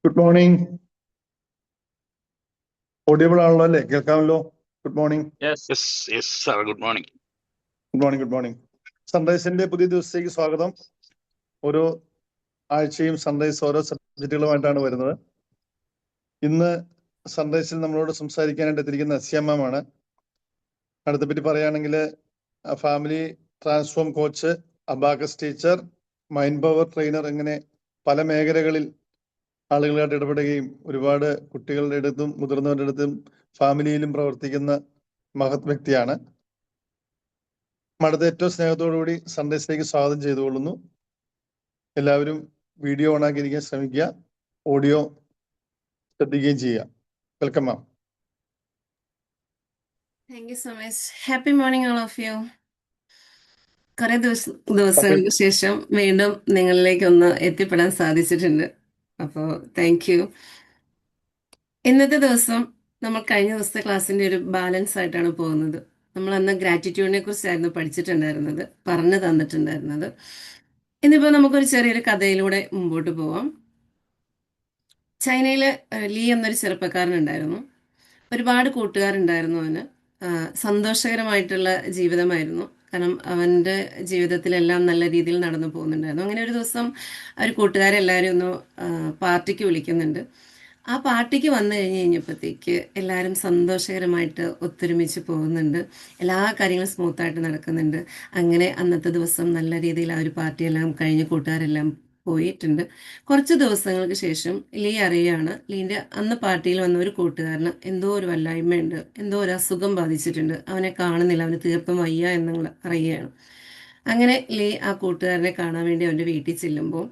Good morning. Audible ആണല്ലോ അല്ലേ? കേൾക്കാമല്ലോ. Good morning. Yes sir, good morning. Good morning. സൺറൈസിന്റെ പുതിയ ദിവസത്തേക്ക് സ്വാഗതം. ഓരോ ആഴ്ചയും സൺറൈസ് ഓരോ സബ്ജക്റ്റുകളുമായിട്ടാണ് വരുന്നത്. ഇന്ന് സൺറൈസിൽ നമ്മളോട് സംസാരിക്കാനായിട്ട് എത്തിയിരിക്കുന്ന അസ്യാമ്മയാണ്. അടുത്തപറ്റി പറയുകയാണെങ്കിൽ family transform coach, abacus teacher, mind power trainer, ഇങ്ങനെ പല മേഖലകളിൽ ആളുകളായിട്ട് ഇടപെടുകയും ഒരുപാട് കുട്ടികളുടെ അടുത്തും മുതിർന്നവരുടെ അടുത്തും ഫാമിലിയിലും പ്രവർത്തിക്കുന്ന മഹത് വ്യക്തിയാണ്. അടുത്ത ഏറ്റവും സ്നേഹത്തോടുകൂടി സൺഡേസിലേക്ക് സ്വാഗതം ചെയ്തുകൊള്ളുന്നു. എല്ലാവരും വീഡിയോ ഓണാക്കിയിരിക്കാൻ ശ്രമിക്കുക, ഓഡിയോ ശ്രദ്ധിക്കുകയും ചെയ്യുക. Welcome ma'am. Thank you so much. Happy morning all of you. കുറെ ദിവസങ്ങൾക്ക് ശേഷം വീണ്ടും നിങ്ങളിലേക്ക് ഒന്ന് എത്തിപ്പെടാൻ സാധിച്ചിട്ടുണ്ട്. അപ്പോൾ താങ്ക് യു. ഇന്നത്തെ ദിവസം നമ്മൾ കഴിഞ്ഞ ദിവസത്തെ ക്ലാസ്സിന്റെ ഒരു ബാലൻസ് ആയിട്ടാണ് പോകുന്നത്. നമ്മൾ അന്ന് ഗ്രാറ്റിറ്റ്യൂഡിനെ കുറിച്ചായിരുന്നു പഠിച്ചിട്ടുണ്ടായിരുന്നത്, പറഞ്ഞു തന്നിട്ടുണ്ടായിരുന്നത്. ഇന്നിപ്പോൾ നമുക്കൊരു ചെറിയൊരു കഥയിലൂടെ മുമ്പോട്ട് പോവാം. ചൈനയിലെ ലീ എന്നൊരു ചെറുപ്പക്കാരനുണ്ടായിരുന്നു. ഒരുപാട് കൂട്ടുകാരുണ്ടായിരുന്നു അവന്. സന്തോഷകരമായിട്ടുള്ള ജീവിതമായിരുന്നു. കാരണം അവൻ്റെ ജീവിതത്തിലെല്ലാം നല്ല രീതിയിൽ നടന്നു പോകുന്നുണ്ടായിരുന്നു. അങ്ങനെ ഒരു ദിവസം അവർ കൂട്ടുകാരെല്ലാവരും ഒന്ന് പാർട്ടിക്ക് വിളിക്കുന്നുണ്ട്. ആ പാർട്ടിക്ക് വന്നു കഴിഞ്ഞപ്പോഴത്തേക്ക് എല്ലാവരും സന്തോഷകരമായിട്ട് ഒത്തൊരുമിച്ച് പോകുന്നുണ്ട്. എല്ലാ കാര്യങ്ങളും സ്മൂത്തായിട്ട് നടക്കുന്നുണ്ട്. അങ്ങനെ അന്നത്തെ ദിവസം നല്ല രീതിയിൽ ആ ഒരു പാർട്ടിയെല്ലാം കഴിഞ്ഞ് കൂട്ടുകാരെല്ലാം പോയിട്ടുണ്ട്. കുറച്ച് ദിവസങ്ങൾക്ക് ശേഷം ലീ അറിയുകയാണ്, ലീൻ്റെ അന്ന് പാർട്ടിയിൽ വന്ന ഒരു കൂട്ടുകാരന് എന്തോ ഒരു വല്ലായ്മയുണ്ട്, എന്തോ ഒരു അസുഖം ബാധിച്ചിട്ടുണ്ട്, അവനെ കാണുന്നില്ല, അവന് തീർത്തും വയ്യ എന്നുള്ള അറിയുകയാണ്. അങ്ങനെ ലീ ആ കൂട്ടുകാരനെ കാണാൻ വേണ്ടി അവൻ്റെ വീട്ടിൽ ചെല്ലുമ്പോൾ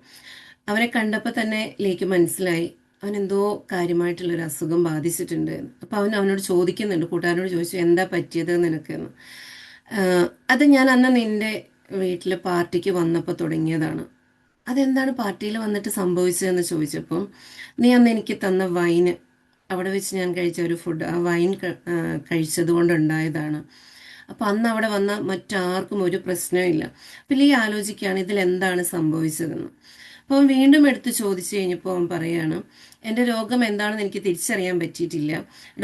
അവനെ കണ്ടപ്പോൾ തന്നെ ലീക്ക് മനസ്സിലായി അവൻ എന്തോ കാര്യമായിട്ടുള്ളൊരു അസുഖം ബാധിച്ചിട്ടുണ്ട്. അപ്പോൾ അവനോട് ചോദിക്കുന്നുണ്ട്, കൂട്ടുകാരനോട് ചോദിച്ചു, എന്താ പറ്റിയത് നിനക്കെന്ന്. അത് ഞാൻ അന്ന് നിൻ്റെ വീട്ടിൽ പാർട്ടിക്ക് വന്നപ്പോൾ തുടങ്ങിയതാണ്. അതെന്താണ് പാർട്ടിയിൽ വന്നിട്ട് സംഭവിച്ചതെന്ന് ചോദിച്ചപ്പം, നീ അന്ന് എനിക്ക് തന്ന വൈന്, അവിടെ വെച്ച് ഞാൻ കഴിച്ച ഒരു ഫുഡ്, ആ വൈൻ കഴിച്ചത് കൊണ്ടുണ്ടായതാണ്. അപ്പം അന്ന് അവിടെ വന്ന മറ്റാർക്കും ഒരു പ്രശ്നമില്ല. അപ്പം ഈ ആലോചിക്കുകയാണ് ഇതിലെന്താണ് സംഭവിച്ചതെന്ന്. അപ്പോൾ അവൻ വീണ്ടും എടുത്ത് ചോദിച്ചു കഴിഞ്ഞപ്പോൾ അവൻ പറയാണ്, എൻ്റെ രോഗം എന്താണെന്ന് എനിക്ക് തിരിച്ചറിയാൻ പറ്റിയിട്ടില്ല,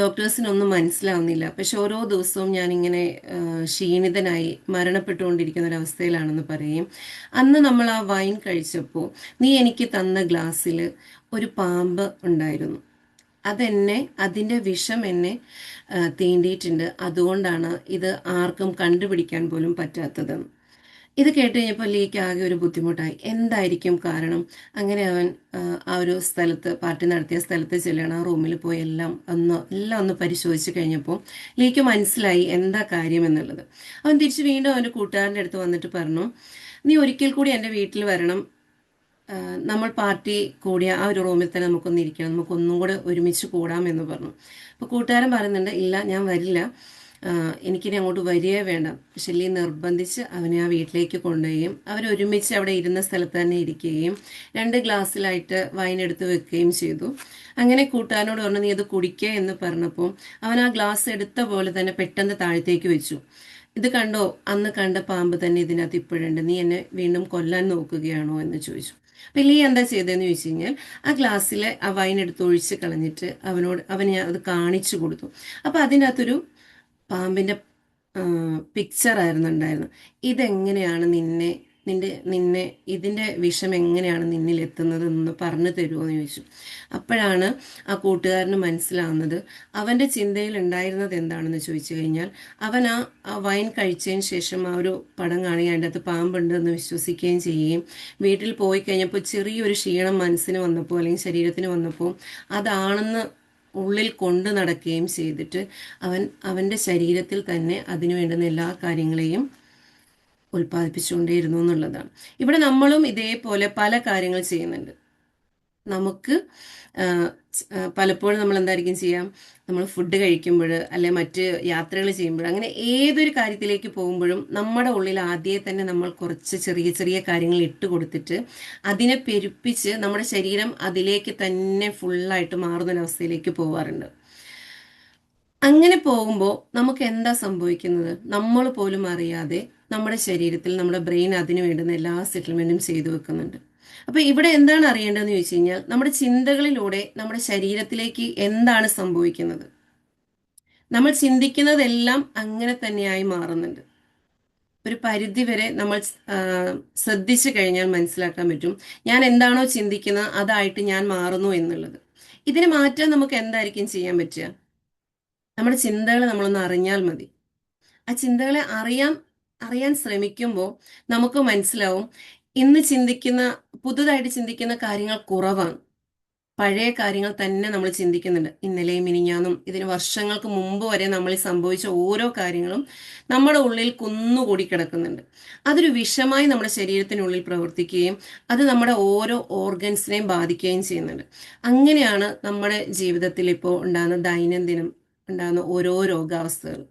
ഡോക്ടേഴ്സിനൊന്നും മനസ്സിലാവുന്നില്ല, പക്ഷെ ഓരോ ദിവസവും ഞാനിങ്ങനെ ക്ഷീണിതനായി മരണപ്പെട്ടുകൊണ്ടിരിക്കുന്ന ഒരവസ്ഥയിലാണെന്ന് പറയും. അന്ന് നമ്മൾ ആ വൈൻ കഴിച്ചപ്പോൾ നീ എനിക്ക് തന്ന ഗ്ലാസ്സിൽ ഒരു പാമ്പ് ഉണ്ടായിരുന്നു. അതിൻ്റെ വിഷം എന്നെ തീണ്ടിയിട്ടുണ്ട്, അതുകൊണ്ടാണ് ഇത് ആർക്കും കണ്ടുപിടിക്കാൻ പോലും പറ്റാത്തതെന്ന്. ഇത് കേട്ട് കഴിഞ്ഞപ്പോൾ ലീക്ക് ആകെ ഒരു ബുദ്ധിമുട്ടായി. എന്തായിരിക്കും കാരണം? അങ്ങനെ അവൻ ആ ഒരു സ്ഥലത്ത്, പാർട്ടി നടത്തിയ സ്ഥലത്ത് ചെല്ലുകയാണ്. ആ റൂമിൽ പോയി എല്ലാം ഒന്ന് പരിശോധിച്ച് കഴിഞ്ഞപ്പോൾ ലീക്ക് മനസ്സിലായി എന്താ കാര്യം എന്നുള്ളത്. അവൻ തിരിച്ച് വീണ്ടും അവൻ്റെ കൂട്ടുകാരൻ്റെ അടുത്ത് വന്നിട്ട് പറഞ്ഞു, നീ ഒരിക്കൽ കൂടി എൻ്റെ വീട്ടിൽ വരണം, നമ്മൾ പാർട്ടി കൂടിയ ആ ഒരു റൂമിൽ തന്നെ നമുക്കൊന്ന് ഇരിക്കണം, നമുക്കൊന്നും കൂടെ ഒരുമിച്ച് കൂടാമെന്ന് പറഞ്ഞു. അപ്പോൾ കൂട്ടുകാരൻ പറയുന്നുണ്ട്, ഇല്ല ഞാൻ വരില്ല, എനിക്കിനി അങ്ങോട്ട് വരികയേ വേണ്ട. പക്ഷെ ലീ നിർബന്ധിച്ച് അവനെ ആ വീട്ടിലേക്ക് കൊണ്ടുപോവുകയും അവരൊരുമിച്ച് അവിടെ ഇരുന്ന സ്ഥലത്ത് തന്നെ ഇരിക്കുകയും 2 ഗ്ലാസ്സിലായിട്ട് വൈൻ എടുത്ത് വെക്കുകയും ചെയ്തു. അങ്ങനെ കൂട്ടുകാരനോട് പറഞ്ഞു, നീ അത് കുടിക്കുക എന്ന് പറഞ്ഞപ്പോൾ അവൻ ആ ഗ്ലാസ് എടുത്ത പോലെ തന്നെ പെട്ടെന്ന് താഴത്തേക്ക് വെച്ചു. ഇത് കണ്ടോ, അന്ന് കണ്ട പാമ്പ് തന്നെ ഇതിനകത്ത് ഇപ്പോഴുണ്ട്, നീ എന്നെ വീണ്ടും കൊല്ലാൻ നോക്കുകയാണോ എന്ന് ചോദിച്ചു. അപ്പം ലീ എന്താ ചെയ്തതെന്ന് ചോദിച്ചു കഴിഞ്ഞാൽ ആ ഗ്ലാസ്സിലെ ആ വൈൻ എടുത്ത് ഒഴിച്ച് കളഞ്ഞിട്ട് അവന് അത് കാണിച്ചു കൊടുത്തു. അപ്പം അതിനകത്തൊരു പാമ്പിൻ്റെ പിക്ചറായിരുന്നു ഉണ്ടായിരുന്നത്. ഇതെങ്ങനെയാണ് നിന്നെ ഇതിൻ്റെ വിഷം എങ്ങനെയാണ് നിന്നിൽ എത്തുന്നതെന്ന് പറഞ്ഞു തരുമോ എന്ന് ചോദിച്ചു. അപ്പോഴാണ് ആ കൂട്ടുകാരന് മനസ്സിലാവുന്നത് അവൻ്റെ ചിന്തയിൽ ഉണ്ടായിരുന്നത് എന്താണെന്ന് ചോദിച്ചു കഴിഞ്ഞാൽ, അവൻ ആ വൈൻ കഴിച്ചതിന് ശേഷം ആ ഒരു പടം കാണുകയും അതിൻ്റെ അകത്ത് പാമ്പുണ്ടെന്ന് വിശ്വസിക്കുകയും ചെയ്യുകയും വീട്ടിൽ പോയി കഴിഞ്ഞപ്പോൾ ചെറിയൊരു ക്ഷീണം മനസ്സിന് വന്നപ്പോൾ അല്ലെങ്കിൽ ശരീരത്തിന് വന്നപ്പോൾ അതാണെന്ന് ഉള്ളിൽ കൊണ്ടു നടക്കുകയും ചെയ്തിട്ട് അവൻ്റെ ശരീരത്തിൽ തന്നെ അതിനു വേണ്ടുന്ന എല്ലാ കാര്യങ്ങളെയും ഉൽപ്പാദിപ്പിച്ചുകൊണ്ടേയിരുന്നു എന്നുള്ളതാണ്. ഇവിടെ നമ്മളും ഇതേപോലെ പല കാര്യങ്ങൾ ചെയ്യുന്നുണ്ട്. നമുക്ക് പലപ്പോഴും നമ്മൾ എന്തായിരിക്കും ചെയ്യാം, നമ്മൾ ഫുഡ് കഴിക്കുമ്പോൾ അല്ലെ മറ്റ് യാത്രകൾ ചെയ്യുമ്പോൾ അങ്ങനെ ഏതൊരു കാര്യത്തിലേക്ക് പോകുമ്പോഴും നമ്മുടെ ഉള്ളിൽ ആദ്യമേ തന്നെ നമ്മൾ കുറച്ച് ചെറിയ ചെറിയ കാര്യങ്ങൾ ഇട്ട് കൊടുത്തിട്ട് അതിനെ പെരുപ്പിച്ച് നമ്മുടെ ശരീരം അതിലേക്ക് തന്നെ ഫുള്ളായിട്ട് മാറുന്നൊരവസ്ഥയിലേക്ക് പോകാറുണ്ട്. അങ്ങനെ പോകുമ്പോൾ നമുക്ക് എന്താ സംഭവിക്കുന്നത്? നമ്മൾ പോലും അറിയാതെ നമ്മുടെ ശരീരത്തിൽ നമ്മുടെ ബ്രെയിൻ അതിന് വേണ്ടുന്ന എല്ലാ സെറ്റിൽമെൻറ്റും ചെയ്തു വെക്കുന്നുണ്ട്. അപ്പൊ ഇവിടെ എന്താണ് അറിയേണ്ടതെന്ന് ചോദിച്ചു കഴിഞ്ഞാൽ നമ്മുടെ ചിന്തകളിലൂടെ നമ്മുടെ ശരീരത്തിലേക്ക് എന്താണ് സംഭവിക്കുന്നത്. നമ്മൾ ചിന്തിക്കുന്നതെല്ലാം അങ്ങനെ തന്നെയായി മാറുന്നുണ്ട്. ഒരു പരിധി വരെ നമ്മൾ ആ, ശ്രദ്ധിച്ചു കഴിഞ്ഞാൽ മനസ്സിലാക്കാൻ പറ്റും ഞാൻ എന്താണോ ചിന്തിക്കുന്നത് അതായിട്ട് ഞാൻ മാറുന്നു എന്നുള്ളത്. ഇതിനെ മാറ്റാൻ നമുക്ക് എന്തായിരിക്കും ചെയ്യാൻ പറ്റുക? നമ്മുടെ ചിന്തകളെ നമ്മളൊന്ന് അറിഞ്ഞാൽ മതി. ആ ചിന്തകളെ അറിയാൻ ശ്രമിക്കുമ്പോൾ നമുക്ക് മനസ്സിലാവും ഇന്ന് ചിന്തിക്കുന്ന പുതുതായിട്ട് ചിന്തിക്കുന്ന കാര്യങ്ങൾ കുറവാണ്. പഴയ കാര്യങ്ങൾ തന്നെ നമ്മൾ ചിന്തിക്കുന്നുണ്ട്. ഇന്നലെയും മിനിഞ്ഞാന്നും ഇതിന് വർഷങ്ങൾക്ക് മുമ്പ് വരെ നമ്മൾ സംഭവിച്ച ഓരോ കാര്യങ്ങളും നമ്മുടെ ഉള്ളിൽ കുന്നുകൂടി കിടക്കുന്നുണ്ട്. അതൊരു വിഷമായി നമ്മുടെ ശരീരത്തിനുള്ളിൽ പ്രവർത്തിക്കുകയും അത് നമ്മുടെ ഓരോ ഓർഗൻസിനെയും ബാധിക്കുകയും ചെയ്യുന്നുണ്ട്. അങ്ങനെയാണ് നമ്മുടെ ജീവിതത്തിൽ ഇപ്പോൾ ഉണ്ടാകുന്ന ദൈനംദിനം ഉണ്ടാകുന്ന ഓരോ രോഗാവസ്ഥകൾ.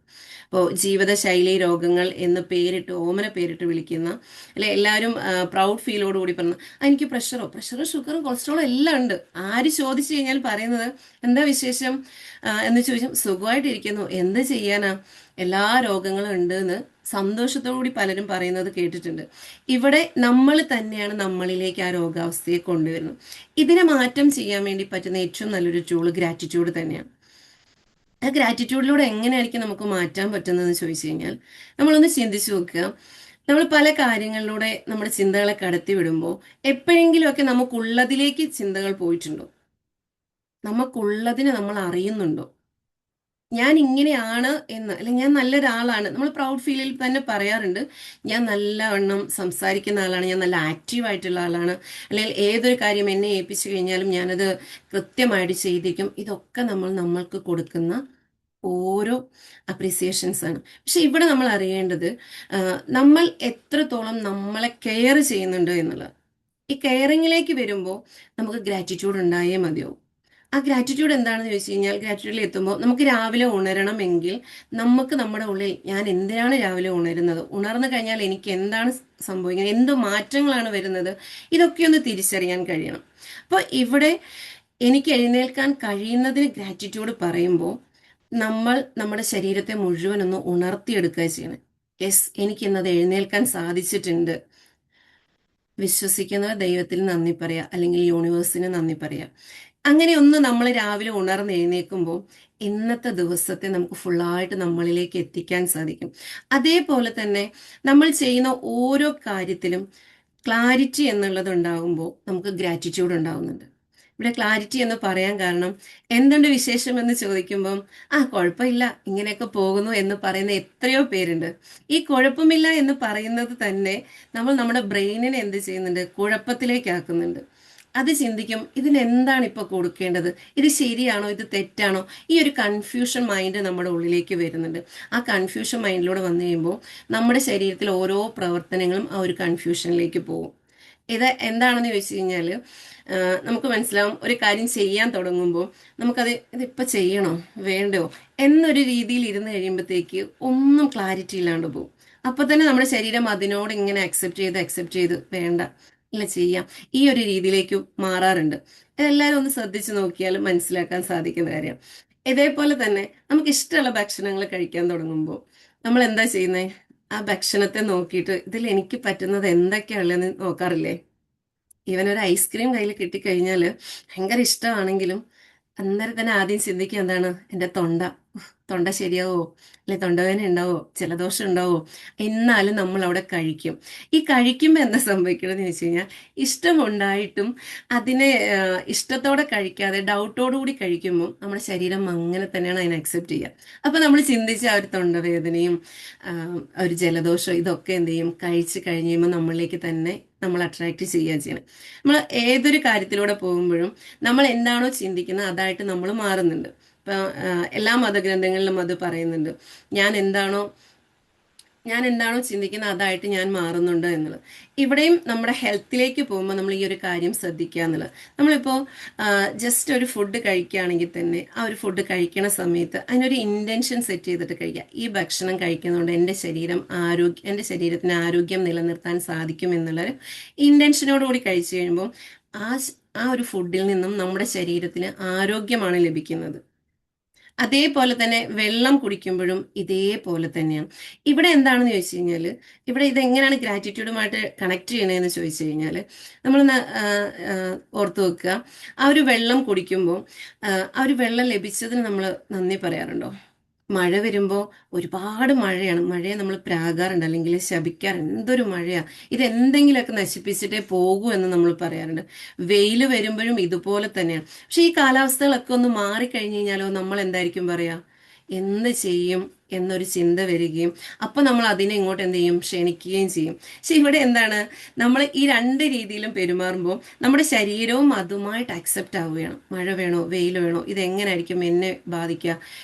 ഇപ്പോൾ ജീവിതശൈലി രോഗങ്ങൾ എന്ന് പേരിട്ട് ഓമന പേരിട്ട് വിളിക്കുന്ന, അല്ലെ എല്ലാവരും പ്രൗഡ് ഫീലോടുകൂടി പറഞ്ഞ എനിക്ക് പ്രഷറും ഷുഗറും കൊളസ്ട്രോളും എല്ലാം ഉണ്ട്. ആര് ചോദിച്ചു കഴിഞ്ഞാൽ പറയുന്നത് എന്താ വിശേഷം എന്ന് ചോദിച്ചാൽ സുഖമായിട്ടിരിക്കുന്നു, എന്ത് ചെയ്യാനാ, എല്ലാ രോഗങ്ങളും ഉണ്ട് എന്ന് സന്തോഷത്തോടുകൂടി പലരും പറയുന്നത് കേട്ടിട്ടുണ്ട്. ഇവിടെ നമ്മൾ തന്നെയാണ് നമ്മളിലേക്ക് ആ രോഗാവസ്ഥയെ കൊണ്ടുവരുന്നത്. ഇതിനെ മാറ്റം ചെയ്യാൻ വേണ്ടി പറ്റുന്ന ഏറ്റവും നല്ലൊരു ടൂള് ഗ്രാറ്റിറ്റ്യൂഡ് തന്നെയാണ്. ആ ഗ്രാറ്റിറ്റ്യൂഡിലൂടെ എങ്ങനെയായിരിക്കും നമുക്ക് മാറ്റാൻ പറ്റുന്നതെന്ന് ചോദിച്ചു കഴിഞ്ഞാൽ നമ്മളൊന്ന് ചിന്തിച്ചു നോക്കുക. നമ്മൾ പല കാര്യങ്ങളിലൂടെ നമ്മുടെ ചിന്തകളെ കടത്തി വിടുമ്പോൾ എപ്പോഴെങ്കിലുമൊക്കെ നമുക്കുള്ളതിലേക്ക് ചിന്തകൾ പോയിട്ടുണ്ടോ? നമുക്കുള്ളതിനെ നമ്മൾ അറിയുന്നുണ്ടോ? ഞാൻ ഇങ്ങനെയാണ് എന്ന്, അല്ലെങ്കിൽ ഞാൻ നല്ലൊരാളാണ്. നമ്മൾ പ്രൗഡ് ഫീലിൽ തന്നെ പറയാറുണ്ട്, ഞാൻ നല്ലവണ്ണം സംസാരിക്കുന്ന ആളാണ്, ഞാൻ നല്ല ആക്റ്റീവായിട്ടുള്ള ആളാണ്, അല്ലെങ്കിൽ ഏതൊരു കാര്യം എന്നെ ഏൽപ്പിച്ചു കഴിഞ്ഞാലും ഞാനത് കൃത്യമായിട്ട് ചെയ്തിരിക്കും. ഇതൊക്കെ നമ്മൾ നമ്മൾക്ക് കൊടുക്കുന്ന ഓരോ അപ്രീസിയേഷൻസ് ആണ്. പക്ഷെ ഇവിടെ നമ്മൾ അറിയേണ്ടത് നമ്മൾ എത്രത്തോളം നമ്മളെ കെയർ ചെയ്യുന്നുണ്ട് എന്നുള്ളത്. ഈ കെയറിങ്ങിലേക്ക് വരുമ്പോൾ നമുക്ക് ഗ്രാറ്റിറ്റ്യൂഡ് ഉണ്ടായേ മതിയാവും. ആ ഗ്രാറ്റിറ്റ്യൂഡ് എന്താണെന്ന് ചോദിച്ചു കഴിഞ്ഞാൽ ഗ്രാറ്റിറ്റ്യൂഡിൽ എത്തുമ്പോൾ നമുക്ക് രാവിലെ ഉണരണമെങ്കിൽ നമുക്ക് നമ്മുടെ ഉള്ളിൽ ഞാൻ എന്തിനാണ് രാവിലെ ഉണരുന്നത്, ഉണർന്നു കഴിഞ്ഞാൽ എനിക്ക് എന്താണ് സംഭവിക്കുന്നത്, എന്ത് മാറ്റങ്ങളാണ് വരുന്നത്, ഇതൊക്കെ ഒന്ന് തിരിച്ചറിയാൻ കഴിയണം. അപ്പോൾ ഇവിടെ എനിക്ക് എഴുന്നേൽക്കാൻ കഴിയുന്നതിന് ഗ്രാറ്റിറ്റ്യൂഡ് പറയുമ്പോൾ നമ്മൾ നമ്മുടെ ശരീരത്തെ മുഴുവൻ ഒന്ന് ഉണർത്തിയെടുക്കുക ചെയ്യണം. യെസ്, എനിക്ക് ഇന്നത് എഴുന്നേൽക്കാൻ സാധിച്ചിട്ടുണ്ട്. വിശ്വസിക്കുന്ന ദൈവത്തിന് നന്ദി പറയാ, അല്ലെങ്കിൽ യൂണിവേഴ്സിന് നന്ദി പറയാ. അങ്ങനെ ഒന്ന് നമ്മൾ രാവിലെ ഉണർന്ന് എഴുന്നേൽക്കുമ്പോൾ ഇന്നത്തെ ദിവസത്തെ നമുക്ക് ഫുള്ളായിട്ട് നമ്മളിലേക്ക് എത്തിക്കാൻ സാധിക്കും. അതേപോലെ തന്നെ നമ്മൾ ചെയ്യുന്ന ഓരോ കാര്യത്തിലും ക്ലാരിറ്റി എന്നുള്ളത് ഉണ്ടാകുമ്പോൾ നമുക്ക് ഗ്രാറ്റിറ്റ്യൂഡ് ഉണ്ടാകുന്നുണ്ട്. ഇവിടെ ക്ലാരിറ്റി എന്ന് പറയാൻ കാരണം എന്തുണ്ട് വിശേഷം എന്ന് ചോദിക്കുമ്പം കുഴപ്പമില്ല, ഇങ്ങനെയൊക്കെ പോകുന്നു എന്ന് പറയുന്ന എത്രയോ പേരുണ്ട്. ഈ കുഴപ്പമില്ല എന്ന് പറയുന്നത് തന്നെ നമ്മൾ നമ്മുടെ ബ്രെയിനിനെ എന്ത് ചെയ്യുന്നുണ്ട്, കുഴപ്പത്തിലേക്കാക്കുന്നുണ്ട്. അത് ചിന്തിക്കും, ഇതിനെന്താണ് ഇപ്പോൾ കൊടുക്കേണ്ടത്, ഇത് ശരിയാണോ ഇത് തെറ്റാണോ, ഈ ഒരു കൺഫ്യൂഷൻ മൈൻഡ് നമ്മുടെ ഉള്ളിലേക്ക് വരുന്നുണ്ട്. ആ കൺഫ്യൂഷൻ മൈൻഡിലൂടെ വന്നു കഴിയുമ്പോൾ നമ്മുടെ ശരീരത്തിൽ ഓരോ പ്രവർത്തനങ്ങളും ആ ഒരു കൺഫ്യൂഷനിലേക്ക് പോകും. ഇത് എന്താണെന്ന് ചോദിച്ചു കഴിഞ്ഞാൽ നമുക്ക് മനസ്സിലാവും, ഒരു കാര്യം ചെയ്യാൻ തുടങ്ങുമ്പോൾ നമുക്കത് ഇതിപ്പോൾ ചെയ്യണോ വേണ്ടോ എന്നൊരു രീതിയിൽ ഇരുന്ന് കഴിയുമ്പോഴത്തേക്ക് ഒന്നും ക്ലാരിറ്റി ഇല്ലാണ്ട് പോകും. അപ്പോൾ തന്നെ നമ്മുടെ ശരീരം അതിനോട് ഇങ്ങനെ അക്സെപ്റ്റ് ചെയ്ത് വേണ്ട ഇല്ല ചെയ്യാം, ഈ ഒരു രീതിയിലേക്ക് മാറാറുണ്ട്. ഇതെല്ലാവരും ഒന്ന് ശ്രദ്ധിച്ചു നോക്കിയാലും മനസ്സിലാക്കാൻ സാധിക്കുന്ന കാര്യം. ഇതേപോലെ തന്നെ നമുക്ക് ഇഷ്ടമുള്ള ഭക്ഷണങ്ങൾ കഴിക്കാൻ തുടങ്ങുമ്പോൾ നമ്മൾ എന്താ ചെയ്യുന്നത്, ആ ഭക്ഷണത്തെ നോക്കിയിട്ട് ഇതിൽ എനിക്ക് പറ്റുന്നത് എന്തൊക്കെയാണെന്ന് നോക്കാറില്ലേ? ഈവൻ ഒരു ഐസ്ക്രീം കയ്യിൽ കിട്ടിക്കഴിഞ്ഞാൽ ഭയങ്കര ഇഷ്ടമാണെങ്കിലും അന്നേരം തന്നെ ആദ്യം ചിന്തിക്കുക എന്താണ്, എൻ്റെ തൊണ്ട ശരിയാവോ, അല്ലെ തൊണ്ടവേദന ഉണ്ടാവോ, ജലദോഷം ഉണ്ടാവോ, എന്നാലും നമ്മൾ അവിടെ കഴിക്കും. ഈ കഴിക്കുമ്പോൾ എന്താ സംഭവിക്കണമെന്ന് ചോദിച്ചു കഴിഞ്ഞാൽ ഇഷ്ടമുണ്ടായിട്ടും അതിനെ ഇഷ്ടത്തോടെ കഴിക്കാതെ ഡൗട്ടോടുകൂടി കഴിക്കുമ്പോൾ നമ്മുടെ ശരീരം അങ്ങനെ തന്നെയാണ് അതിനെ അക്സെപ്റ്റ് ചെയ്യുക. അപ്പോൾ നമ്മൾ ചിന്തിച്ച ആ ഒരു തൊണ്ടവേദനയും ഒരു ജലദോഷം ഇതൊക്കെ എന്ത് ചെയ്യും, കഴിച്ച് കഴിയുമ്പോൾ നമ്മളിലേക്ക് തന്നെ നമ്മൾ അട്രാക്ട് ചെയ്യുക ചെയ്യണം. നമ്മൾ ഏതൊരു കാര്യത്തിലൂടെ പോകുമ്പോഴും നമ്മൾ എന്താണോ ചിന്തിക്കുന്നത് അതായിട്ട് നമ്മൾ മാറുന്നുണ്ട്. ഇപ്പം എല്ലാ മതഗ്രന്ഥങ്ങളിലും അത് പറയുന്നുണ്ട്, ഞാൻ എന്താണോ ചിന്തിക്കുന്നത് അതായിട്ട് ഞാൻ മാറുന്നുണ്ട് എന്നുള്ളത്. ഇവിടെയും നമ്മുടെ ഹെൽത്തിലേക്ക് പോകുമ്പോൾ നമ്മൾ ഈ ഒരു കാര്യം ശ്രദ്ധിക്കുക എന്നുള്ളത്. നമ്മളിപ്പോൾ ജസ്റ്റ് ഒരു ഫുഡ് കഴിക്കുകയാണെങ്കിൽ തന്നെ ആ ഒരു ഫുഡ് കഴിക്കണ സമയത്ത് അതിനൊരു ഇൻറ്റൻഷൻ സെറ്റ് ചെയ്തിട്ട് കഴിക്കുക. ഈ ഭക്ഷണം കഴിക്കുന്നതുകൊണ്ട് എൻ്റെ ശരീരത്തിന് ആരോഗ്യം നിലനിർത്താൻ സാധിക്കും എന്നുള്ളൊരു ഇൻറ്റൻഷനോടുകൂടി കഴിച്ചു കഴിയുമ്പോൾ ആ ഒരു ഫുഡിൽ നിന്നും നമ്മുടെ ശരീരത്തിന് ആരോഗ്യമാണ് ലഭിക്കുന്നത്. അതേപോലെ തന്നെ വെള്ളം കുടിക്കുമ്പോഴും ഇതേപോലെ തന്നെയാണ്. ഇവിടെ എന്താണെന്ന് ചോദിച്ചു കഴിഞ്ഞാൽ, ഇവിടെ ഇതെങ്ങനെയാണ് ഗ്രാറ്റിറ്റ്യൂഡുമായിട്ട് കണക്ട് ചെയ്യണതെന്ന് ചോദിച്ചു കഴിഞ്ഞാൽ, നമ്മൾ ഓർത്ത് വെക്കുക, ആ ഒരു വെള്ളം കുടിക്കുമ്പോൾ ആ ഒരു വെള്ളം ലഭിച്ചതിന് നമ്മൾ നന്ദി പറയാറുണ്ടോ? മഴ വരുമ്പോൾ ഒരുപാട് മഴയാണ്, മഴയെ നമ്മൾ പ്രാകാറുണ്ട് അല്ലെങ്കിൽ ശപിക്കാറുണ്ട്. എന്തൊരു മഴയാ, ഇത് എന്തെങ്കിലുമൊക്കെ നശിപ്പിച്ചിട്ടേ പോകൂ എന്ന് നമ്മൾ പറയാറുണ്ട്. വെയിൽ വരുമ്പോഴും ഇതുപോലെ തന്നെയാണ്. പക്ഷെ ഈ കാലാവസ്ഥകളൊക്കെ ഒന്ന് മാറിക്കഴിഞ്ഞു കഴിഞ്ഞാലോ നമ്മൾ എന്തായിരിക്കും പറയാ, എന്ത് ചെയ്യും എന്നൊരു ചിന്ത വരികയും അപ്പൊ നമ്മൾ അതിനെ ഇങ്ങോട്ട് എന്ത് ചെയ്യും, ക്ഷണിക്കുകയും ചെയ്യും. പക്ഷെ ഇവിടെ എന്താണ്, നമ്മൾ ഈ രണ്ട് രീതിയിലും പെരുമാറുമ്പോൾ നമ്മുടെ ശരീരവും അതുമായിട്ട് അക്സെപ്റ്റ് ആവുകയാണ്. മഴ വേണോ വെയിൽ വേണോ, ഇതെങ്ങനെയായിരിക്കും എന്നെ ബാധിക്കുക,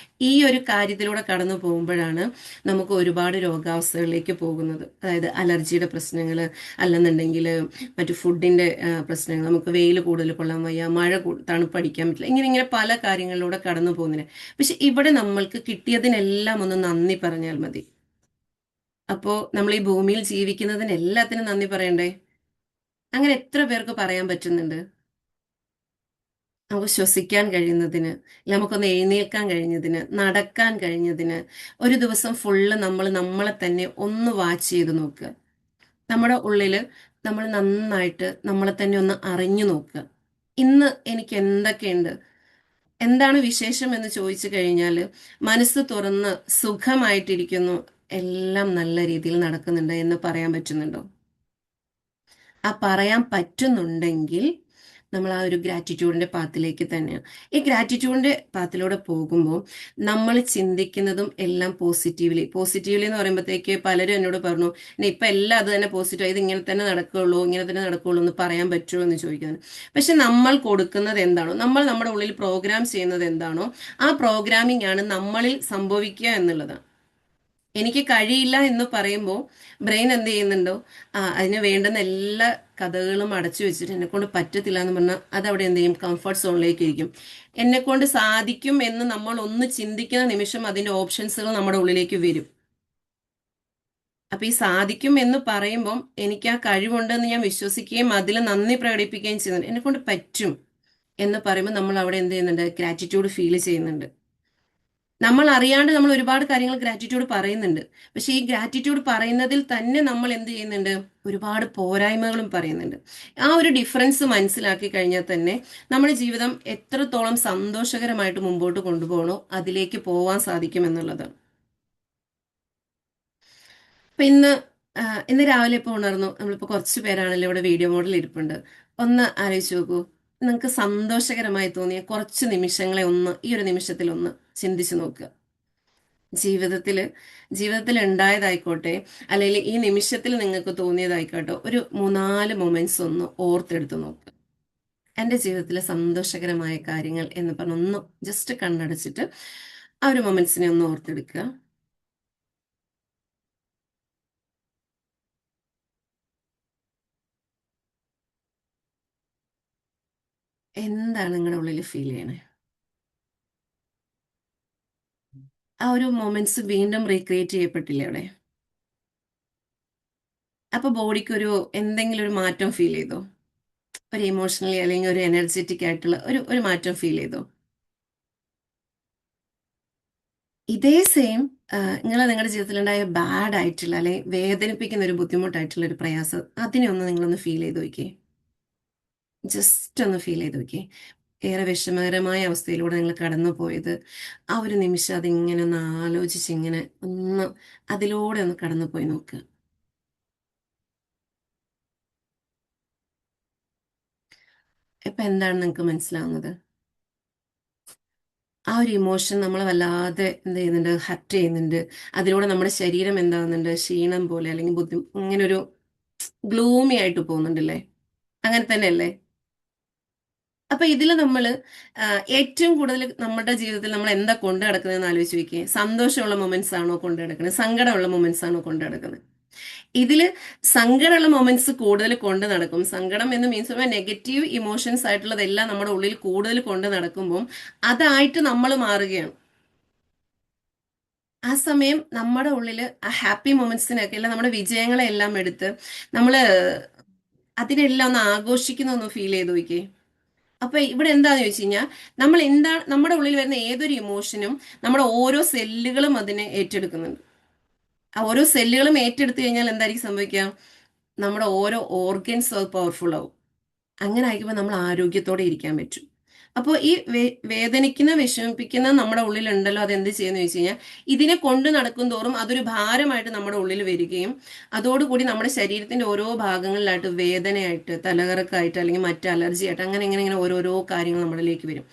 ഈ ഒരു കാര്യത്തിലൂടെ കടന്നു പോകുമ്പോഴാണ് നമുക്ക് ഒരുപാട് രോഗാവസ്ഥകളിലേക്ക് പോകുന്നത്. അതായത് അലർജിയുടെ പ്രശ്നങ്ങൾ, അല്ലെന്നുണ്ടെങ്കിൽ മറ്റു ഫുഡിന്റെ പ്രശ്നങ്ങൾ, നമുക്ക് വെയിൽ കൂടുതൽ കൊള്ളാൻ വയ്യ, മഴ തണുപ്പടിക്കാൻ പറ്റില്ല, ഇങ്ങനെ ഇങ്ങനെ പല കാര്യങ്ങളിലൂടെ കടന്നു പോകുന്നതിന്. പക്ഷെ ഇവിടെ നമ്മൾക്ക് കിട്ടിയതിനെല്ലാം ഒന്ന് നന്ദി പറഞ്ഞാൽ മതി. അപ്പോ നമ്മൾ ഈ ഭൂമിയിൽ ജീവിക്കുന്നതിന് എല്ലാത്തിനും നന്ദി പറയണ്ടേ? അങ്ങനെ എത്ര പേർക്ക് പറയാൻ പറ്റുന്നുണ്ട്? നമുക്ക് ശ്വസിക്കാൻ കഴിയുന്നതിന്, നമുക്കൊന്ന് എഴുന്നേൽക്കാൻ കഴിഞ്ഞതിന്, നടക്കാൻ കഴിഞ്ഞതിന്, ഒരു ദിവസം ഫുള്ള് നമ്മൾ നമ്മളെ തന്നെ ഒന്ന് വാച്ച് ചെയ്ത് നോക്കുക. നമ്മുടെ ഉള്ളില് നമ്മൾ നന്നായിട്ട് നമ്മളെ തന്നെ ഒന്ന് അറിഞ്ഞു നോക്കുക. ഇന്ന് എനിക്ക് എന്തൊക്കെയുണ്ട്, എന്താണ് വിശേഷം എന്ന് ചോദിച്ചു കഴിഞ്ഞാൽ മനസ്സ് തുറന്ന് സുഖമായിട്ടിരിക്കുന്നു, എല്ലാം നല്ല രീതിയിൽ നടക്കുന്നുണ്ട് എന്ന് പറയാൻ പറ്റുന്നുണ്ടോ? ആ പറയാൻ പറ്റുന്നുണ്ടെങ്കിൽ നമ്മൾ ആ ഒരു ഗ്രാറ്റിറ്റ്യൂഡിന്റെ പാത്തിലേക്ക് തന്നെയാണ്. ഈ ഗ്രാറ്റിറ്റ്യൂഡിന്റെ പാത്തിലൂടെ പോകുമ്പോൾ നമ്മൾ ചിന്തിക്കുന്നതും എല്ലാം പോസിറ്റീവ്ലി എന്ന് പറയുമ്പോഴത്തേക്ക് പലരും എന്നോട് പറഞ്ഞു, ഇപ്പൊ എല്ലാം അത് തന്നെ പോസിറ്റീവ്, ഇത് ഇങ്ങനെ തന്നെ നടക്കുകയുള്ളൂ, ഇങ്ങനെ തന്നെ നടക്കുകയുള്ളൂ എന്ന് പറയാൻ പറ്റുമോ എന്ന് ചോദിക്കുന്നത്. പക്ഷെ നമ്മൾ കൊടുക്കുന്നത് എന്താണോ, നമ്മൾ നമ്മുടെ ഉള്ളിൽ പ്രോഗ്രാം ചെയ്യുന്നത് എന്താണോ, ആ പ്രോഗ്രാമിംഗ് ആണ് നമ്മളിൽ സംഭവിക്കുക എന്നുള്ളതാണ്. എനിക്ക് കഴിയില്ല എന്ന് പറയുമ്പോൾ ബ്രെയിൻ എന്ത് ചെയ്യുന്നുണ്ടോ, അതിന് വേണ്ടുന്ന എല്ലാ കഥകളും അടച്ചു വെച്ചിട്ട് എന്നെ കൊണ്ട് പറ്റത്തില്ല എന്ന് പറഞ്ഞാൽ അതവിടെ എന്ത് ചെയ്യും, കംഫർട്ട് സോണിലേക്ക് ഇരിക്കും. എന്നെ കൊണ്ട് സാധിക്കും എന്ന് നമ്മൾ ഒന്ന് ചിന്തിക്കുന്ന നിമിഷം അതിന്റെ ഓപ്ഷൻസുകൾ നമ്മുടെ ഉള്ളിലേക്ക് വരും. അപ്പൊ ഈ സാധിക്കും എന്ന് പറയുമ്പം എനിക്ക് ആ കഴിവുണ്ടെന്ന് ഞാൻ വിശ്വസിക്കുകയും അതിൽ നന്ദി പ്രകടിപ്പിക്കുകയും ചെയ്യുന്നുണ്ട്. എന്നെ കൊണ്ട് പറ്റും എന്ന് പറയുമ്പോൾ നമ്മൾ അവിടെ എന്ത് ചെയ്യുന്നുണ്ട്, ഗ്രാറ്റിറ്റ്യൂഡ് ഫീൽ ചെയ്യുന്നുണ്ട്. നമ്മൾ അറിയാണ്ട് നമ്മൾ ഒരുപാട് കാര്യങ്ങൾ ഗ്രാറ്റിറ്റ്യൂഡ് പറയുന്നുണ്ട്. പക്ഷെ ഈ ഗ്രാറ്റിറ്റ്യൂഡ് പറയുന്നതിൽ തന്നെ നമ്മൾ എന്ത് ചെയ്യുന്നുണ്ട്, ഒരുപാട് പോരായ്മകളും പറയുന്നുണ്ട്. ആ ഒരു ഡിഫറൻസ് മനസ്സിലാക്കി കഴിഞ്ഞാൽ തന്നെ നമ്മുടെ ജീവിതം എത്രത്തോളം സന്തോഷകരമായിട്ട് മുമ്പോട്ട് കൊണ്ടുപോകണോ അതിലേക്ക് പോവാൻ സാധിക്കും എന്നുള്ളതാണ്. അപ്പൊ ഇന്ന് രാവിലെ ഇപ്പോൾ ഉണർന്നു, നമ്മളിപ്പോൾ കുറച്ച് പേരാണല്ലോ ഇവിടെ വീഡിയോ മോഡിൽ ഇരിപ്പുണ്ട്. ഒന്ന് ആലോചിച്ച് നോക്കൂ, നിങ്ങൾക്ക് സന്തോഷകരമായി തോന്നിയ കുറച്ച് നിമിഷങ്ങളെ ഒന്ന് ഈ ഒരു നിമിഷത്തിൽ ഒന്ന് ചിന്തിച്ചു നോക്കുക. ജീവിതത്തിൽ ഉണ്ടായതായിക്കോട്ടെ, അല്ലെങ്കിൽ ഈ നിമിഷത്തിൽ നിങ്ങൾക്ക് തോന്നിയതായിക്കോട്ടെ, ഒരു 3-4 മൊമെന്റ്സ് ഒന്ന് ഓർത്തെടുത്ത് നോക്കുക. എൻ്റെ ജീവിതത്തിലെ സന്തോഷകരമായ കാര്യങ്ങൾ എന്ന് പറഞ്ഞ് ഒന്ന് ജസ്റ്റ് കണ്ണടച്ചിട്ട് ആ ഒരു മൊമെന്റ്സിനെ ഒന്ന് ഓർത്തെടുക്കുക. എന്താണ് നിങ്ങളുടെ ഉള്ളിൽ ഫീൽ ചെയ്യണേ? ആ ഒരു മൊമെന്റ്സ് വീണ്ടും റീക്രിയേറ്റ് ചെയ്യപ്പെട്ടില്ലേ അവിടെ? അപ്പൊ ബോഡിക്ക് എന്തെങ്കിലും ഒരു മാറ്റം ഫീൽ ചെയ്തോ? ഒരു ഇമോഷണലി അല്ലെങ്കിൽ ഒരു എനർജറ്റിക് ആയിട്ടുള്ള ഒരു മാറ്റം ഫീൽ ചെയ്തോ? ഇതേ സെയിം നിങ്ങൾ നിങ്ങളുടെ ജീവിതത്തിലുണ്ടായ ബാഡ് ആയിട്ടുള്ള അല്ലെങ്കിൽ വേദനിപ്പിക്കുന്ന ഒരു ബുദ്ധിമുട്ടായിട്ടുള്ള ഒരു പ്രയാസം, അതിനെ ഒന്ന് നിങ്ങളൊന്ന് ഫീൽ ചെയ്ത് നോക്കിയേ. ജസ്റ്റ് ഒന്ന് ഫീൽ ചെയ്ത് നോക്കിയേ. ഏറെ വിഷമകരമായ അവസ്ഥയിലൂടെ നിങ്ങൾ കടന്നു പോയത്, ആ ഒരു നിമിഷം അതിങ്ങനെ ഒന്ന് ആലോചിച്ച് ഇങ്ങനെ ഒന്ന് അതിലൂടെ ഒന്ന് കടന്നു പോയി നോക്കുക. ഇപ്പൊ എന്താണ് നിങ്ങൾക്ക് മനസ്സിലാവുന്നത്? ആ ഒരു ഇമോഷൻ നമ്മളെ വല്ലാതെ എന്ത് ചെയ്യുന്നുണ്ട്, ഹർട്ട് ചെയ്യുന്നുണ്ട്. അതിലൂടെ നമ്മുടെ ശരീരം എന്താകുന്നുണ്ട്, ക്ഷീണം പോലെ അല്ലെങ്കിൽ ഇങ്ങനെ ഒരു ഗ്ലൂമി ആയിട്ട് പോകുന്നുണ്ടല്ലേ? അങ്ങനെ തന്നെയല്ലേ? അപ്പൊ ഇതിൽ നമ്മൾ ഏറ്റവും കൂടുതൽ നമ്മുടെ ജീവിതത്തിൽ നമ്മൾ എന്താ കൊണ്ടു നടക്കുന്നതെന്ന് ആലോചിച്ച് നോക്കിയേ. സന്തോഷമുള്ള മൊമെന്റ്സ് ആണോ കൊണ്ടു നടക്കുന്നത്, സങ്കടമുള്ള മൊമെന്റ്സ് ആണോ കൊണ്ടു നടക്കുന്നത്? ഇതില് സങ്കടമുള്ള മൊമെന്റ്സ് കൂടുതൽ കൊണ്ട് നടക്കും. സങ്കടം എന്ന് മീൻസ് നെഗറ്റീവ് ഇമോഷൻസ് ആയിട്ടുള്ളതെല്ലാം നമ്മുടെ ഉള്ളിൽ കൂടുതൽ കൊണ്ട് നടക്കുമ്പോൾ അതായിട്ട് നമ്മൾ മാറുകയാണ്. ആ സമയം നമ്മുടെ ഉള്ളിൽ ആ ഹാപ്പി മൊമെന്റ്സിനൊക്കെ എല്ലാം നമ്മുടെ വിജയങ്ങളെ എല്ലാം എടുത്ത് നമ്മള് അതിനെല്ലാം ഒന്ന് ആഘോഷിക്കുന്ന ഒന്ന് ഫീൽ ചെയ്ത് നോക്കിയേ. അപ്പൊ ഇവിടെ എന്താന്ന് ചോദിച്ചു കഴിഞ്ഞാൽ നമ്മൾ എന്താണ് നമ്മുടെ ഉള്ളിൽ വരുന്ന ഏതൊരു ഇമോഷനും നമ്മുടെ ഓരോ സെല്ലുകളും അതിനെ ഏറ്റെടുക്കുന്നുണ്ട്. ആ ഓരോ സെല്ലുകളും ഏറ്റെടുത്തു കഴിഞ്ഞാൽ എന്തായിരിക്കും സംഭവിക്കുക? നമ്മുടെ ഓരോ ഓർഗൻസ് അത് പവർഫുൾ ആവും. അങ്ങനെ ആയിരിക്കുമ്പോൾ നമ്മൾ ആരോഗ്യത്തോടെ ഇരിക്കാൻ പറ്റും. അപ്പോൾ ഈ വേദനിക്കുന്ന വിഷമിപ്പിക്കുന്ന നമ്മുടെ ഉള്ളിലുണ്ടല്ലോ, അതെന്ത് ചെയ്യുന്ന ചോദിച്ചു കഴിഞ്ഞാൽ ഇതിനെ കൊണ്ട് നടക്കും തോറും അതൊരു ഭാരമായിട്ട് നമ്മുടെ ഉള്ളിൽ വരികയും അതോടുകൂടി നമ്മുടെ ശരീരത്തിന്റെ ഓരോ ഭാഗങ്ങളിലായിട്ട് വേദനയായിട്ട്, തലകറക്കായിട്ട്, അല്ലെങ്കിൽ മറ്റ് അലർജി ആയിട്ട്, അങ്ങനെ ഇങ്ങനെ ഇങ്ങനെ ഓരോരോ കാര്യങ്ങൾ നമ്മളിലേക്ക് വരും.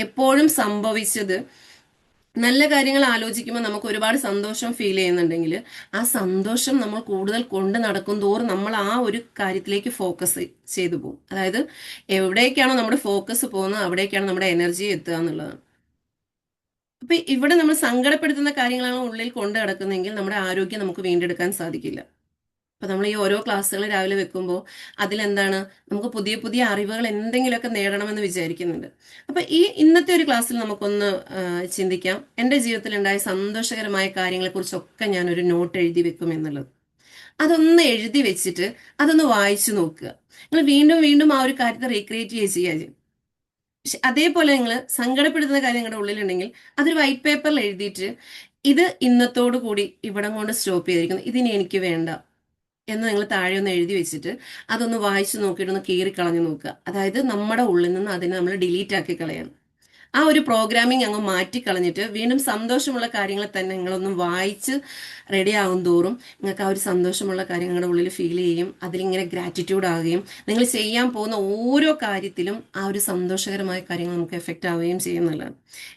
എപ്പോഴും സംഭവിച്ചത് നല്ല കാര്യങ്ങൾ ആലോചിക്കുമ്പോൾ നമുക്ക് ഒരുപാട് സന്തോഷം ഫീൽ ചെയ്യുന്നുണ്ടെങ്കിൽ ആ സന്തോഷം നമ്മൾ കൂടുതൽ കൊണ്ട് നടക്കും തോറും നമ്മൾ ആ ഒരു കാര്യത്തിലേക്ക് ഫോക്കസ് ചെയ്തു പോകും. അതായത് എവിടേക്കാണോ നമ്മുടെ ഫോക്കസ് പോകുന്നത് അവിടേക്കാണ് നമ്മുടെ എനർജി എത്തുക എന്നുള്ളതാണ്. അപ്പൊ ഇവിടെ നമ്മൾ സങ്കടപ്പെടുത്തുന്ന കാര്യങ്ങളാണ് ഉള്ളിൽ കൊണ്ട് നടക്കുന്നതെങ്കിൽ നമ്മുടെ ആരോഗ്യം നമുക്ക് വീണ്ടെടുക്കാൻ സാധിക്കില്ല. അപ്പൊ നമ്മൾ ഈ ഓരോ ക്ലാസ്സുകൾ രാവിലെ വെക്കുമ്പോൾ അതിലെന്താണ്, നമുക്ക് പുതിയ പുതിയ അറിവുകൾ എന്തെങ്കിലുമൊക്കെ നേടണമെന്ന് വിചാരിക്കുന്നുണ്ട്. അപ്പൊ ഈ ഇന്നത്തെ ഒരു ക്ലാസ്സിൽ നമുക്കൊന്ന് ചിന്തിക്കാം, എൻ്റെ ജീവിതത്തിൽ ഉണ്ടായ സന്തോഷകരമായ കാര്യങ്ങളെക്കുറിച്ചൊക്കെ ഞാനൊരു നോട്ട് എഴുതി വെക്കും എന്നുള്ളത്. അതൊന്ന് എഴുതി വെച്ചിട്ട് അതൊന്ന് വായിച്ചു നോക്കുക. നിങ്ങൾ വീണ്ടും വീണ്ടും ആ ഒരു കാര്യത്തെ റീക്രിയേറ്റ് ചെയ്യുക. പക്ഷെ അതേപോലെ നിങ്ങൾ സങ്കടപ്പെടുത്തുന്ന കാര്യം നിങ്ങളുടെ ഉള്ളിലുണ്ടെങ്കിൽ അതൊരു വൈറ്റ് പേപ്പറിൽ എഴുതിയിട്ട് ഇത് ഇന്നത്തോടു കൂടി ഇവിടം കൊണ്ട് സ്റ്റോപ്പ് ചെയ്തിരിക്കുന്നു, ഇതിനി എനിക്ക് വേണ്ട എന്ന് നിങ്ങൾ താഴെ ഒന്ന് എഴുതി വെച്ചിട്ട് അതൊന്ന് വായിച്ചു നോക്കിയിട്ട് ഒന്ന് കീറിക്കളഞ്ഞു നോക്കുക. അതായത് നമ്മുടെ ഉള്ളിൽ നിന്ന് അതിനെ നമ്മൾ ഡിലീറ്റ് ആക്കി കളയണം. ആ ഒരു പ്രോഗ്രാമിംഗ് അങ്ങ് മാറ്റിക്കളഞ്ഞിട്ട് വീണ്ടും സന്തോഷമുള്ള കാര്യങ്ങൾ തന്നെ നിങ്ങളൊന്ന് വായിച്ച് റെഡി ആകും തോറും നിങ്ങൾക്ക് ആ ഒരു സന്തോഷമുള്ള കാര്യം നിങ്ങളുടെ ഉള്ളിൽ ഫീൽ ചെയ്യും. അതിലിങ്ങനെ ഗ്രാറ്റിറ്റ്യൂഡ് ആവുകയും നിങ്ങൾ ചെയ്യാൻ പോകുന്ന ഓരോ കാര്യത്തിലും ആ ഒരു സന്തോഷകരമായ കാര്യങ്ങൾ നമുക്ക് എഫക്റ്റ് ആവുകയും ചെയ്യുന്നുള്ളതാണ്.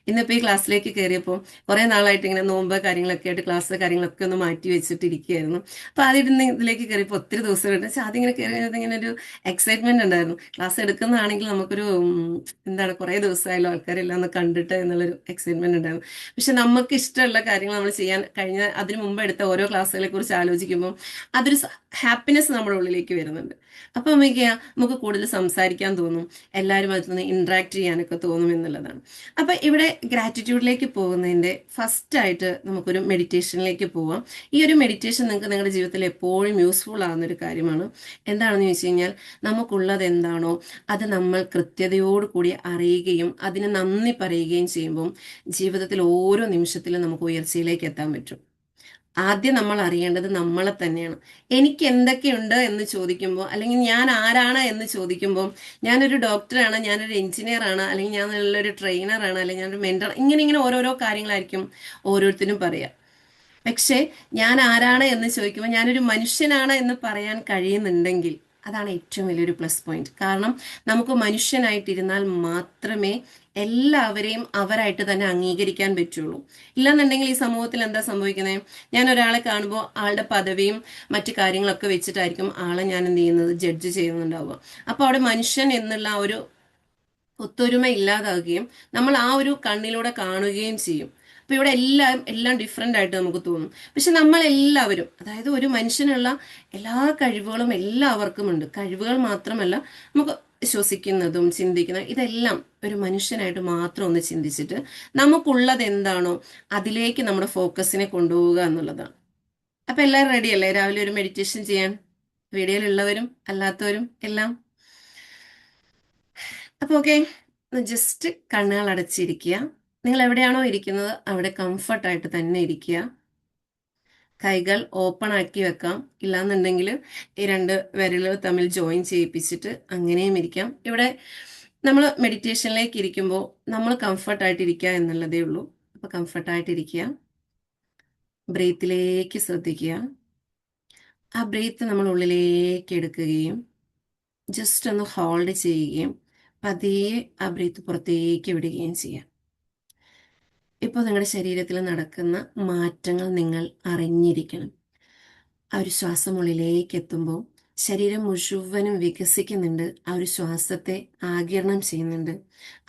ഇന്നിപ്പോൾ ഈ ക്ലാസ്സിലേക്ക് കയറിയപ്പോൾ കുറേ നാളായിട്ട് ഇങ്ങനെ നോമ്പ് കാര്യങ്ങളൊക്കെ ആയിട്ട് ക്ലാസ് കാര്യങ്ങളൊക്കെ ഒന്ന് മാറ്റി വെച്ചിട്ടിരിക്കുകയായിരുന്നു. അപ്പോൾ ആദ്യം ഇതിലേക്ക് കയറിയപ്പോൾ ഒത്തിരി ദിവസമായിട്ട് പക്ഷെ അതിങ്ങനെ കയറിയത് ഇങ്ങനെ ഒരു എക്സൈറ്റ്മെന്റ് ഉണ്ടായിരുന്നു. ക്ലാസ് എടുക്കുന്നതാണെങ്കിൽ നമുക്കൊരു എന്താണ്, കുറേ ദിവസമായാലും ആൾക്കാരെല്ലാം ഒന്ന് കണ്ടിട്ട് എന്നുള്ളൊരു എക്സൈറ്റ്മെന്റ് ഉണ്ടായിരുന്നു. പക്ഷെ നമുക്ക് ഇഷ്ടമുള്ള കാര്യങ്ങൾ നമ്മൾ ചെയ്യാൻ കഴിഞ്ഞ അതിനു മുമ്പ് എടുത്ത ഓരോ ക്ലാസ്സുകളെ കുറിച്ച് ആലോചിക്കുമ്പോൾ അതൊരു ഹാപ്പിനെസ് നമ്മുടെ ഉള്ളിലേക്ക് വരുന്നുണ്ട്. അപ്പൊ നമുക്ക് കൂടുതൽ സംസാരിക്കാൻ തോന്നും, എല്ലാവരും അതിൽ നിന്ന് ഇന്ററാക്ട് ചെയ്യാനൊക്കെ തോന്നും എന്നുള്ളതാണ്. അപ്പൊ ഇവിടെ ഗ്രാറ്റിറ്റ്യൂഡിലേക്ക് പോകുന്നതിന്റെ ഫസ്റ്റ് ആയിട്ട് നമുക്കൊരു മെഡിറ്റേഷനിലേക്ക് പോവാം. ഈ ഒരു മെഡിറ്റേഷൻ നിങ്ങൾക്ക് നിങ്ങളുടെ ജീവിതത്തിൽ എപ്പോഴും യൂസ്ഫുൾ ആകുന്ന ഒരു കാര്യമാണ്. എന്താണെന്ന് ചോദിച്ചു കഴിഞ്ഞാൽ നമുക്കുള്ളത് എന്താണോ അത് നമ്മൾ കൃത്യതയോടുകൂടി അറിയുകയും അതിന് നന്ദി പറയുകയും ചെയ്യുമ്പോൾ ജീവിതത്തിൽ ഓരോ നിമിഷത്തിലും നമുക്ക് ഉയർച്ചയിലേക്ക് എത്താൻ പറ്റും. ആദ്യം നമ്മൾ അറിയേണ്ടത് നമ്മളെ തന്നെയാണ്. എനിക്ക് എന്തൊക്കെയുണ്ട് എന്ന് ചോദിക്കുമ്പോൾ, അല്ലെങ്കിൽ ഞാൻ ആരാണ് എന്ന് ചോദിക്കുമ്പോൾ, ഞാനൊരു ഡോക്ടറാണ്, ഞാനൊരു എഞ്ചിനീയർ ആണ്, അല്ലെങ്കിൽ ഞാൻ നല്ലൊരു ട്രെയിനറാണ്, അല്ലെങ്കിൽ ഞാനൊരു മെന്റർ, ഇങ്ങനെ ഇങ്ങനെ ഓരോരോ കാര്യങ്ങളായിരിക്കും ഓരോരുത്തരും പറയാം. പക്ഷേ ഞാൻ ആരാണ് എന്ന് ചോദിക്കുമ്പോൾ ഞാനൊരു മനുഷ്യനാണ് എന്ന് പറയാൻ കഴിയുന്നുണ്ടെങ്കിൽ അതാണ് ഏറ്റവും വലിയൊരു പ്ലസ് പോയിന്റ്. കാരണം നമുക്ക് മനുഷ്യനായിട്ടിരുന്നാൽ മാത്രമേ എല്ലാവരെയും അവരായിട്ട് തന്നെ അംഗീകരിക്കാൻ പറ്റുള്ളൂ. ഇല്ലെന്നുണ്ടെങ്കിൽ ഈ സമൂഹത്തിൽ എന്താ സംഭവിക്കുന്നത്, ഞാൻ ഒരാളെ കാണുമ്പോൾ ആളുടെ പദവിയും മറ്റു കാര്യങ്ങളൊക്കെ വെച്ചിട്ടായിരിക്കും ആളെ ഞാൻ എന്ത് ചെയ്യുന്നത്, ജഡ്ജ് ചെയ്യുന്നുണ്ടാവുക. അപ്പോൾ അവിടെ മനുഷ്യൻ എന്നുള്ള ആ ഒരു ഒത്തൊരുമ ഇല്ലാതാകുകയും നമ്മൾ ആ ഒരു കണ്ണിലൂടെ കാണുകയും ചെയ്യും. അപ്പൊ ഇവിടെ എല്ലാം ഡിഫറെന്റ് ആയിട്ട് നമുക്ക് തോന്നും. പക്ഷെ നമ്മൾ എല്ലാവരും, അതായത് ഒരു മനുഷ്യനുള്ള എല്ലാ കഴിവുകളും എല്ലാവർക്കും ഉണ്ട്. കഴിവുകൾ മാത്രമല്ല, നമുക്ക് ശ്വസിക്കുന്നതും ചിന്തിക്കുന്നതും ഇതെല്ലാം ഒരു മനുഷ്യനായിട്ട് മാത്രം ഒന്ന് ചിന്തിച്ചിട്ട് നമുക്കുള്ളത് എന്താണോ അതിലേക്ക് നമ്മുടെ ഫോക്കസിനെ കൊണ്ടുപോവുക എന്നുള്ളതാണ്. അപ്പൊ എല്ലാവരും റെഡി അല്ലേ രാവിലെ ഒരു മെഡിറ്റേഷൻ ചെയ്യാൻ? വീഡിയോയിലുള്ളവരും അല്ലാത്തവരും എല്ലാം. അപ്പൊ ഓക്കെ, ജസ്റ്റ് കണ്ണുകൾ അടച്ചിരിക്കുക. നിങ്ങൾ എവിടെയാണോ ഇരിക്കുന്നത് അവിടെ കംഫർട്ടായിട്ട് തന്നെ ഇരിക്കുക. കൈകൾ ഓപ്പൺ ആക്കി വെക്കാം, ഇല്ലാന്നുണ്ടെങ്കിൽ ഈ രണ്ട് വിരലുകൾ തമ്മിൽ ജോയിൻ ചെയ്യിപ്പിച്ചിട്ട് അങ്ങനെയും ഇരിക്കാം. ഇവിടെ നമ്മൾ മെഡിറ്റേഷനിലേക്ക് ഇരിക്കുമ്പോൾ നമ്മൾ കംഫർട്ടായിട്ട് ഇരിക്കുക എന്നുള്ളതേ ഉള്ളൂ. അപ്പൊ കംഫർട്ടായിട്ടിരിക്കുക. ബ്രീത്തിലേക്ക് ശ്രദ്ധിക്കുക. ആ ബ്രീത്ത് നമ്മൾ ഉള്ളിലേക്ക് എടുക്കുകയും ജസ്റ്റ് ഒന്ന് ഹോൾഡ് ചെയ്യുകയും പതിയെ ആ ബ്രീത്ത് പുറത്തേക്ക് വിടുകയും ചെയ്യാം. ഇപ്പോൾ നിങ്ങളുടെ ശരീരത്തിൽ നടക്കുന്ന മാറ്റങ്ങൾ നിങ്ങൾ അറിഞ്ഞിരിക്കണം. ആ ഒരു ശ്വാസം ഉള്ളിലേക്ക് എത്തുമ്പോൾ ശരീരം മുഴുവനും വികസിക്കുന്നുണ്ട്. ആ ഒരു ശ്വാസത്തെ ആഗിരണം ചെയ്യുന്നുണ്ട്.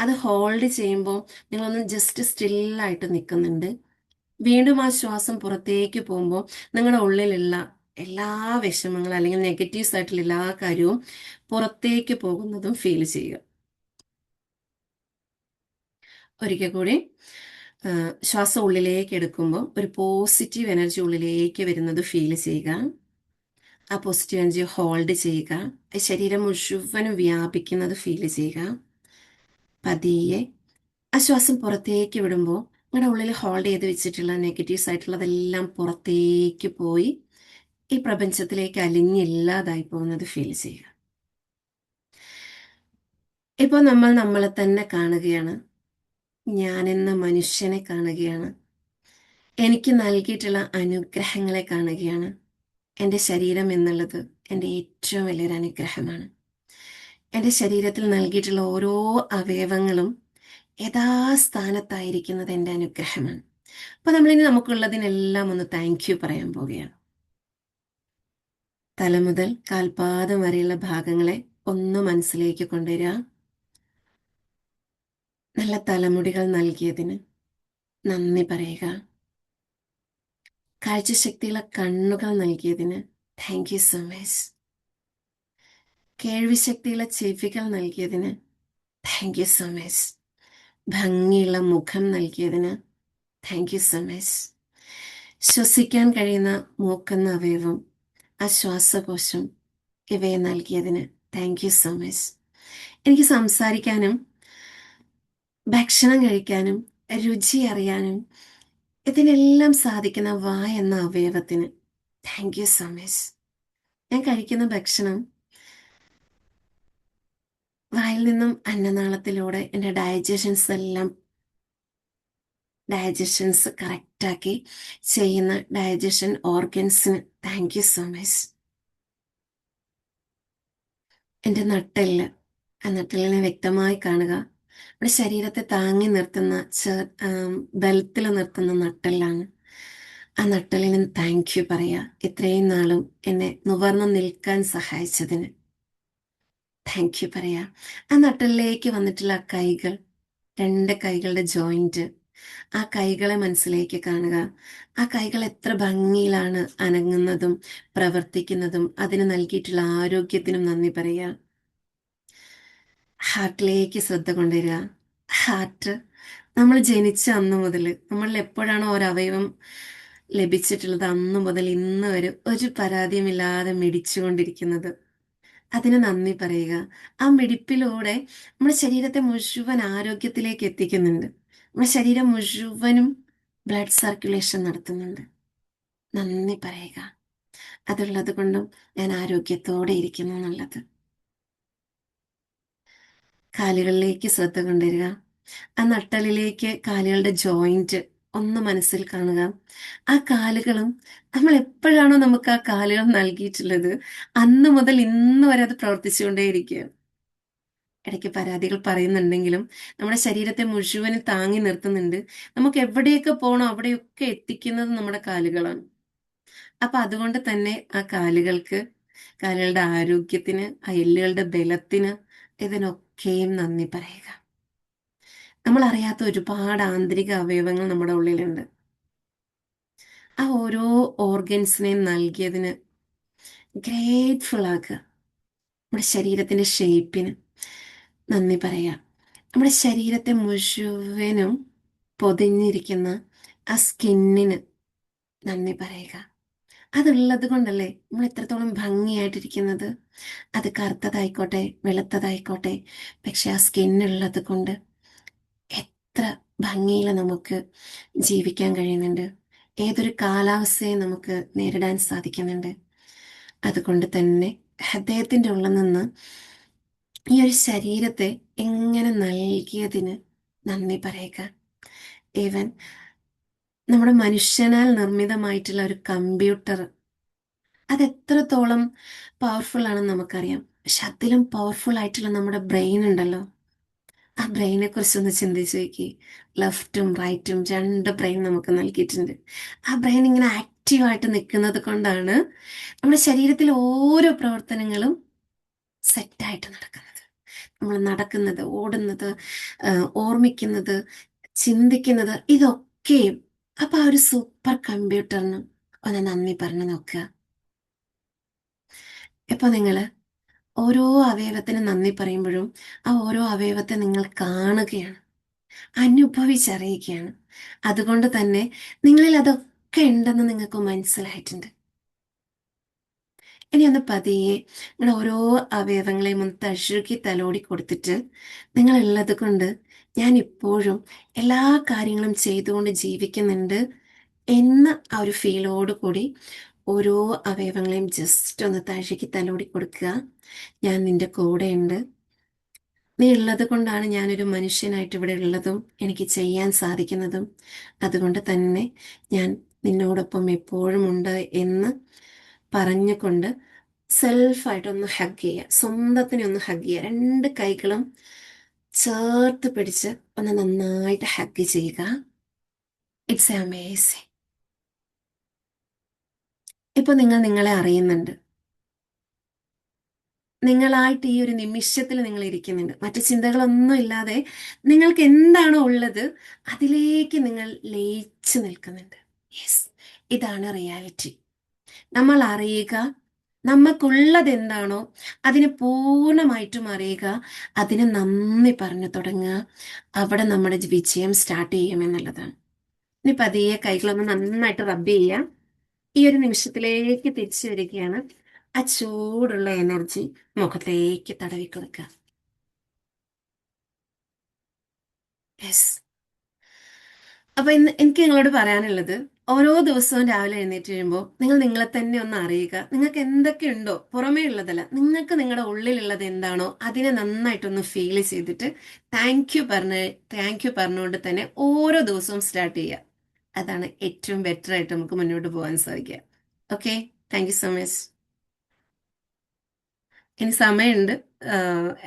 അത് ഹോൾഡ് ചെയ്യുമ്പോൾ നിങ്ങളൊന്ന് ജസ്റ്റ് സ്റ്റില്ലായിട്ട് നിൽക്കുന്നുണ്ട്. വീണ്ടും ആ ശ്വാസം പുറത്തേക്ക് പോകുമ്പോൾ നിങ്ങളുടെ ഉള്ളിലുള്ള എല്ലാ വിഷമങ്ങളും അല്ലെങ്കിൽ നെഗറ്റീവ്സ് ആയിട്ടുള്ള എല്ലാ കാര്യവും പുറത്തേക്ക് പോകുന്നതും ഫീൽ ചെയ്യുക. ഒരിക്കൽ കൂടി ശ്വാസം ഉള്ളിലേക്ക് എടുക്കുമ്പോൾ ഒരു പോസിറ്റീവ് എനർജി ഉള്ളിലേക്ക് വരുന്നത് ഫീൽ ചെയ്യുക. ആ പോസിറ്റീവ് എനർജി ഹോൾഡ് ചെയ്യുക. ശരീരം മുഴുവനും വ്യാപിക്കുന്നത് ഫീൽ ചെയ്യുക. പതിയെ ആ ശ്വാസം പുറത്തേക്ക് വിടുമ്പോൾ നിങ്ങളുടെ ഉള്ളിൽ ഹോൾഡ് ചെയ്ത് വെച്ചിട്ടുള്ള നെഗറ്റീവ്സ് ആയിട്ടുള്ളതെല്ലാം പുറത്തേക്ക് പോയി ഈ പ്രപഞ്ചത്തിലേക്ക് അലിഞ്ഞില്ലാതായി പോകുന്നത് ഫീൽ ചെയ്യുക. ഇപ്പോൾ നമ്മൾ നമ്മളെ തന്നെ കാണുകയാണ്. ഞാനെന്ന മനുഷ്യനെ കാണുകയാണ്. എനിക്ക് നൽകിയിട്ടുള്ള അനുഗ്രഹങ്ങളെ കാണുകയാണ്. എൻ്റെ ശരീരം എന്നുള്ളത് എൻ്റെ ഏറ്റവും വലിയൊരു അനുഗ്രഹമാണ്. എൻ്റെ ശരീരത്തിൽ നൽകിയിട്ടുള്ള ഓരോ അവയവങ്ങളും യഥാസ്ഥാനത്തായിരിക്കുന്നത് എൻ്റെ അനുഗ്രഹമാണ്. അപ്പോൾ നമ്മളിനി നമുക്കുള്ളതിനെല്ലാം ഒന്ന് താങ്ക് യു പറയാൻ പോവുകയാണ്. തല മുതൽ കാൽപാദം വരെയുള്ള ഭാഗങ്ങളെ ഒന്ന് മനസ്സിലേക്ക് കൊണ്ടുവരിക. നല്ല തലമുടികൾ നൽകിയതിന് നന്ദി പറയുക. കാഴ്ചശക്തിയുള്ള കണ്ണുകൾ നൽകിയതിന് താങ്ക് യു സോ മച്ച്. കേൾവിശക്തിയുള്ള ചെവികൾ നൽകിയതിന് താങ്ക് യു സോ മച്ച്. ഭംഗിയുള്ള മുഖം നൽകിയതിന് താങ്ക് യു സോ മച്ച്. ശ്വസിക്കാൻ കഴിയുന്ന മൂക്കെന്ന അവയവം, ആ ശ്വാസകോശം, ഇവയെ നൽകിയതിന് താങ്ക് യു സോ മച്ച്. എനിക്ക് സംസാരിക്കാനും ഭക്ഷണം കഴിക്കാനും രുചി അറിയാനും ഇതിനെല്ലാം സാധിക്കുന്ന വായ എന്ന അവയവത്തിന് താങ്ക് യു സോ മച്ച്. ഞാൻ കഴിക്കുന്ന ഭക്ഷണം വായിൽ നിന്നും അന്നനാളത്തിലൂടെ എൻ്റെ ഡയജഷൻസ് കറക്റ്റാക്കി ചെയ്യുന്ന ഡയജഷൻ ഓർഗൻസിന് താങ്ക് യു സോ മച്ച്. എൻ്റെ നട്ടെല്ല്, ആ നട്ടെല്ലിനെ വ്യക്തമായി കാണുക. നമ്മുടെ ശരീരത്തെ താങ്ങി നിർത്തുന്ന ബലത്തിൽ നിർത്തുന്ന നട്ടെല്ലാണ്. ആ നട്ടെല്ലിന് താങ്ക് യു പറയാ. ഇത്രയും നാളും എന്നെ നിവർന്നു നിൽക്കാൻ സഹായിച്ചതിന് താങ്ക് യു പറയാ. ആ നട്ടെല്ലിലേക്ക് വന്നിട്ടുള്ള കൈകൾ, 2 കൈകളുടെ ജോയിന്റ്, ആ കൈകളെ മനസ്സിലേക്ക് കാണുക. ആ കൈകൾ എത്ര ഭംഗിയിലാണ് അനങ്ങുന്നതും പ്രവർത്തിക്കുന്നതും. അതിന് നൽകിയിട്ടുള്ള ആരോഗ്യത്തിനും നന്ദി പറയുക. ഹാർട്ടിലേക്ക് ശ്രദ്ധ കൊണ്ടുവരിക. ഹാർട്ട് നമ്മൾ ജനിച്ച അന്ന് മുതൽ, നമ്മളിൽ എപ്പോഴാണോ ഒരവയവം ലഭിച്ചിട്ടുള്ളത് അന്ന് മുതൽ ഇന്ന് വരെ ഒരു പരാതിയുമില്ലാതെ മിടിച്ചുകൊണ്ടിരിക്കുന്നത്. അതിന് നന്ദി പറയുക. ആ മിടിപ്പിലൂടെ നമ്മുടെ ശരീരത്തെ മുഴുവൻ ആരോഗ്യത്തിലേക്ക് എത്തിക്കുന്നുണ്ട്. നമ്മുടെ ശരീരം മുഴുവനും ബ്ലഡ് സർക്കുലേഷൻ നടത്തുന്നുണ്ട്. നന്ദി പറയുക. അതുള്ളത് കൊണ്ടും ഞാൻ ആരോഗ്യത്തോടെ ഇരിക്കുന്നു എന്നുള്ളത്. കാലുകളിലേക്ക് ശ്രദ്ധ കൊണ്ടുവരിക. ആ നട്ടലിലേക്ക് കാലുകളുടെ ജോയിന്റ് ഒന്ന് മനസ്സിൽ കാണുക. ആ കാലുകളും നമ്മൾ എപ്പോഴാണോ നമുക്ക് ആ കാലുകൾ നൽകിയിട്ടുള്ളത് അന്ന് മുതൽ ഇന്ന് വരെ അത് പ്രവർത്തിച്ചുകൊണ്ടേയിരിക്കുക. ഇടയ്ക്ക് പരാതികൾ പറയുന്നുണ്ടെങ്കിലും നമ്മുടെ ശരീരത്തെ മുഴുവനും താങ്ങി നിർത്തുന്നുണ്ട്. നമുക്ക് എവിടെയൊക്കെ പോകണോ അവിടെയൊക്കെ എത്തിക്കുന്നത് നമ്മുടെ കാലുകളാണ്. അപ്പൊ അതുകൊണ്ട് തന്നെ ആ കാലുകളുടെ ആരോഗ്യത്തിന്, ആ എല്ലുകളുടെ ബലത്തിന്, ഇതിനൊക്കെയും നന്ദി പറയുക. നമ്മൾ അറിയാത്ത ഒരുപാട് ആന്തരിക അവയവങ്ങൾ നമ്മുടെ ഉള്ളിലുണ്ട്. ആ ഓരോ ഓർഗൻസിനെയും നൽകിയതിന് ഗ്രേറ്റ്ഫുൾ ആക്കുക. നമ്മുടെ ശരീരത്തിന്റെ ഷേപ്പിന് നന്ദി പറയുക. നമ്മുടെ ശരീരത്തെ മുഴുവനും പൊതിഞ്ഞിരിക്കുന്ന ആ സ്കിന്നിന് നന്ദി പറയുക. അതുള്ളത് കൊണ്ടല്ലേ നമ്മൾ എത്രത്തോളം ഭംഗിയായിട്ടിരിക്കുന്നത്. അത് കറുത്തതായിക്കോട്ടെ വെളുത്തതായിക്കോട്ടെ, പക്ഷെ ആ സ്കിന്നുള്ളത് കൊണ്ട് എത്ര ഭംഗിയിൽ നമുക്ക് ജീവിക്കാൻ കഴിയുന്നുണ്ട്. ഏതൊരു കാലാവസ്ഥയും നമുക്ക് നേരിടാൻ സാധിക്കുന്നുണ്ട്. അതുകൊണ്ട് തന്നെ ഹൃദയത്തിൻ്റെ ഉള്ളിൽ നിന്ന് ഈ ഒരു ശരീരത്തെ എങ്ങനെ നൽകിയതിന് നന്ദി പറയുക. ഈവൻ നമ്മുടെ മനുഷ്യനാൽ നിർമ്മിതമായിട്ടുള്ള ഒരു കമ്പ്യൂട്ടർ, അത് എത്രത്തോളം പവർഫുൾ ആണെന്ന് നമുക്കറിയാം. പക്ഷെ അതിലും പവർഫുൾ ആയിട്ടുള്ള നമ്മുടെ ബ്രെയിൻ ഉണ്ടല്ലോ. ആ ബ്രെയിനെ കുറിച്ചൊന്ന് ചിന്തിച്ച് നോക്കി. ലെഫ്റ്റും റൈറ്റും 2 ബ്രെയിൻ നമുക്ക് നൽകിയിട്ടുണ്ട്. ആ ബ്രെയിൻ ഇങ്ങനെ ആക്റ്റീവായിട്ട് നിൽക്കുന്നത് കൊണ്ടാണ് നമ്മുടെ ശരീരത്തിലെ ഓരോ പ്രവർത്തനങ്ങളും സെറ്റായിട്ട് നടക്കുന്നത്. നമ്മൾ നടക്കുന്നത്, ഓടുന്നത്, ഓർമ്മിക്കുന്നത്, ചിന്തിക്കുന്നത്, ഇതൊക്കെയും. അപ്പൊ ആ ഒരു സൂപ്പർ കമ്പ്യൂട്ടറിന് ഒന്ന് നന്ദി പറഞ്ഞു നോക്കുക. ഇപ്പൊ നിങ്ങള് ഓരോ അവയവത്തിന് നന്ദി പറയുമ്പോഴും ആ ഓരോ അവയവത്തെ നിങ്ങൾ കാണുകയാണ്, അനുഭവിച്ചറിയുകയാണ്. അതുകൊണ്ട് തന്നെ നിങ്ങളിൽ അതൊക്കെ ഉണ്ടെന്ന് നിങ്ങൾക്ക് മനസ്സിലായിട്ടുണ്ട്. ഇനി ഒന്ന് പതിയെ നിങ്ങളുടെ ഓരോ അവയവങ്ങളെയും ഒന്ന് തഴുകി തലോടി കൊടുത്തിട്ട്, നിങ്ങളുള്ളത് കൊണ്ട് ഞാൻ ഇപ്പോഴും എല്ലാ കാര്യങ്ങളും ചെയ്തുകൊണ്ട് ജീവിക്കുന്നുണ്ട് എന്ന ആ ഒരു ഫീലോട് കൂടി ഓരോ അവയവങ്ങളെയും ജസ്റ്റ് ഒന്ന് തഴുകി തലോടി കൊടുക്കുക. ഞാൻ നിന്റെ കൂടെയുണ്ട്. നീ ഉള്ളത് കൊണ്ടാണ് ഞാനൊരു മനുഷ്യനായിട്ട് ഇവിടെ ഉള്ളതും എനിക്ക് ചെയ്യാൻ സാധിക്കുന്നതും. അതുകൊണ്ട് തന്നെ ഞാൻ നിന്നോടൊപ്പം എപ്പോഴും ഉണ്ട് എന്ന് പറഞ്ഞുകൊണ്ട് സെൽഫായിട്ടൊന്ന് ഹഗ് ചെയ്യുക. സ്വന്തത്തിനെ ഒന്ന് ഹഗ് ചെയ്യുക. രണ്ട് കൈകളും ചേർത്ത് പിടിച്ച് ഒന്ന് നന്നായിട്ട് ഹഗ് ചെയ്യുക. It's amazing. ഇപ്പൊ നിങ്ങൾ നിങ്ങളെ അറിയുന്നുണ്ട്. നിങ്ങളായിട്ട് ഈ ഒരു നിമിഷത്തിൽ നിങ്ങൾ ഇരിക്കുന്നുണ്ട്. മറ്റു ചിന്തകളൊന്നും ഇല്ലാതെ നിങ്ങൾക്ക് എന്താണോ ഉള്ളത് അതിലേക്ക് നിങ്ങൾ ലയിച്ചു നിൽക്കുന്നുണ്ട്. യെസ്, ഇതാണ് റിയാലിറ്റി. നമ്മൾ അറിയുക, നമുക്കുള്ളത് എന്താണോ അതിനെ പൂർണ്ണമായിട്ടും അറിയുക, അതിന് നന്ദി പറഞ്ഞു തുടങ്ങുക. അവിടെ നമ്മുടെ വിജയം സ്റ്റാർട്ട് ചെയ്യുമെന്നുള്ളതാണ്. ഇനി പതിയെ കൈകളൊന്ന് നന്നായിട്ട് റബ്ബ് ചെയ്യുക. ഈ ഒരു നിമിഷത്തിലേക്ക് തിരിച്ചു വരികയാണ്. ആ ചൂടുള്ള എനർജി മുഖത്തേക്ക് തടവി കൊടുക്കുക. യെസ്. അപ്പൊ ഇന്ന് എനിക്ക് നിങ്ങളോട് പറയാനുള്ളത്, ഓരോ ദിവസവും രാവിലെ എഴുന്നേറ്റ് കഴിയുമ്പോൾ നിങ്ങൾ നിങ്ങളെ തന്നെ ഒന്ന് അറിയുക. നിങ്ങൾക്ക് എന്തൊക്കെയുണ്ടോ, പുറമേ ഉള്ളതല്ല, നിങ്ങൾക്ക് നിങ്ങളുടെ ഉള്ളിലുള്ളത് എന്താണോ അതിനെ നന്നായിട്ടൊന്ന് ഫീൽ ചെയ്തിട്ട് താങ്ക് യു പറഞ്ഞുകൊണ്ട് തന്നെ ഓരോ ദിവസവും സ്റ്റാർട്ട് ചെയ്യുക. അതാണ് ഏറ്റവും ബെറ്റർ ആയിട്ട് നമുക്ക് മുന്നോട്ട് പോകാൻ സാധിക്കുക. Okay, thank you so much. ഇനി സമയമുണ്ട്.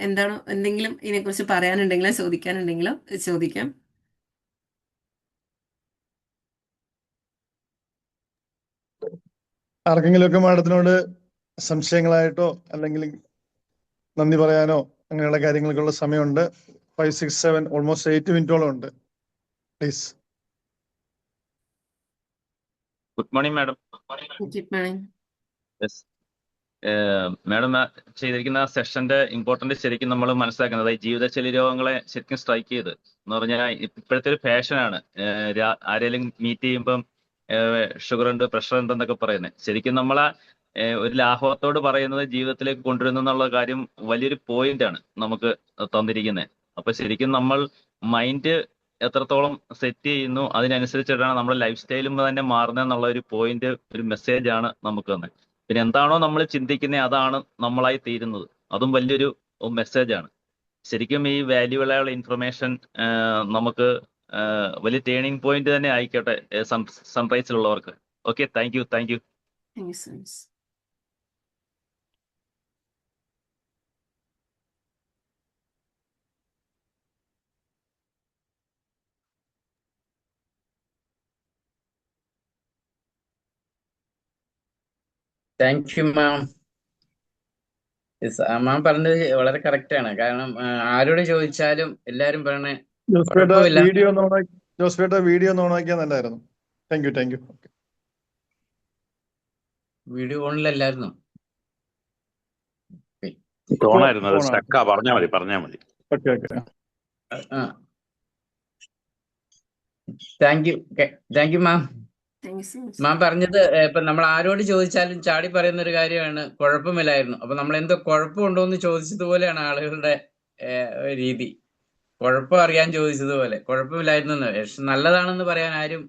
എന്താണോ എന്തെങ്കിലും ഇതിനെക്കുറിച്ച് പറയാനുണ്ടെങ്കിലോ ചോദിക്കാനുണ്ടെങ്കിലോ ചോദിക്കാം. ആർക്കെങ്കിലുമൊക്കെ മാഡത്തിനോട് സംശയങ്ങളായിട്ടോ അല്ലെങ്കിൽ നന്ദി പറയാനോ അങ്ങനെയുള്ള കാര്യങ്ങൾക്കുള്ള സമയമുണ്ട്. 5, 6, 7 ഓൾമോസ്റ്റ് 8 മിനിറ്റോളം ഉണ്ട്. Please. Good morning madam. Good morning. Yes madam ചെയ്തിരിക്കുന്ന സെഷന്റെ ഇമ്പോർട്ടന്റ് ശരിക്കും നമ്മൾ മനസ്സിലാക്കുന്നത്, ഈ ജീവിതശൈലി രോഗങ്ങളെ ശരിക്കും സ്ട്രൈക്ക് ചെയ്ത് എന്ന് പറഞ്ഞാൽ ഇപ്പോഴത്തെ ഒരു ഫാഷനാണ്. ആരെങ്കിലും മീറ്റ് ചെയ്യുമ്പം ഷുഗർ ഉണ്ട്, പ്രഷർ ഉണ്ട് എന്നൊക്കെ പറയുന്നത്. ശരിക്കും നമ്മളെ ഒരു ലാഘവത്തോട് പറയുന്നത് ജീവിതത്തിലേക്ക് കൊണ്ടുവരുന്നു എന്നുള്ള കാര്യം വലിയൊരു പോയിന്റ് ആണ് നമുക്ക് തന്നിരിക്കുന്നത്. അപ്പൊ ശരിക്കും നമ്മൾ മൈൻഡ് എത്രത്തോളം സെറ്റ് ചെയ്യുന്നു അതിനനുസരിച്ചിട്ടാണ് നമ്മുടെ ലൈഫ് സ്റ്റൈലും തന്നെ മാറുന്നത് എന്നുള്ള ഒരു പോയിന്റ്, ഒരു മെസ്സേജ് ആണ് നമുക്ക് തന്നെ. പിന്നെ എന്താണോ നമ്മൾ ചിന്തിക്കുന്നത് അതാണ് നമ്മളായി തീരുന്നത്. അതും വലിയൊരു മെസ്സേജ് ആണ്. ശരിക്കും ഈ വാല്യുബിൾ ആയുള്ള ഇൻഫർമേഷൻ നമുക്ക് വലിയ ടേണിംഗ് പോയിന്റ് തന്നെ ആയിക്കോട്ടെ സൺറൈസിലുള്ളവർക്ക്. Okay, thank you. Thank you so much. Thank you ma'am. Ma'am പറഞ്ഞത് വളരെ കറക്റ്റ് ആണ്. കാരണം ആരോട് ചോദിച്ചാലും എല്ലാരും പറയണേ കുഴപ്പമില്ല. വീഡിയോ ഒന്ന് ഓണാക്കിയാൽ നല്ലായിരുന്നു. Thank you. വീഡിയോ ഓണിലല്ലായിരുന്നു. തോണായിരുന്നു, അത് സ്റ്റക്കാ. പറഞ്ഞാൽ മതി. Okay. Thank you ma'am. Thank you so much. Ma'am പറഞ്ഞത് ഇപ്പൊ നമ്മൾ ആരോട് ചോദിച്ചാലും ചാടി പറയുന്ന ഒരു കാര്യമാണ് കുഴപ്പമില്ലായിരുന്നു. അപ്പൊ നമ്മൾ എന്തോ കുഴപ്പമുണ്ടോ എന്ന് ചോദിച്ചതുപോലെയാണ് ആളുകളുടെ രീതി. കുഴപ്പം അറിയാൻ ചോദിച്ചതുപോലെ. കുഴപ്പമില്ലായിരുന്നു പക്ഷെ നല്ലതാണെന്ന് പറയാൻ ആരും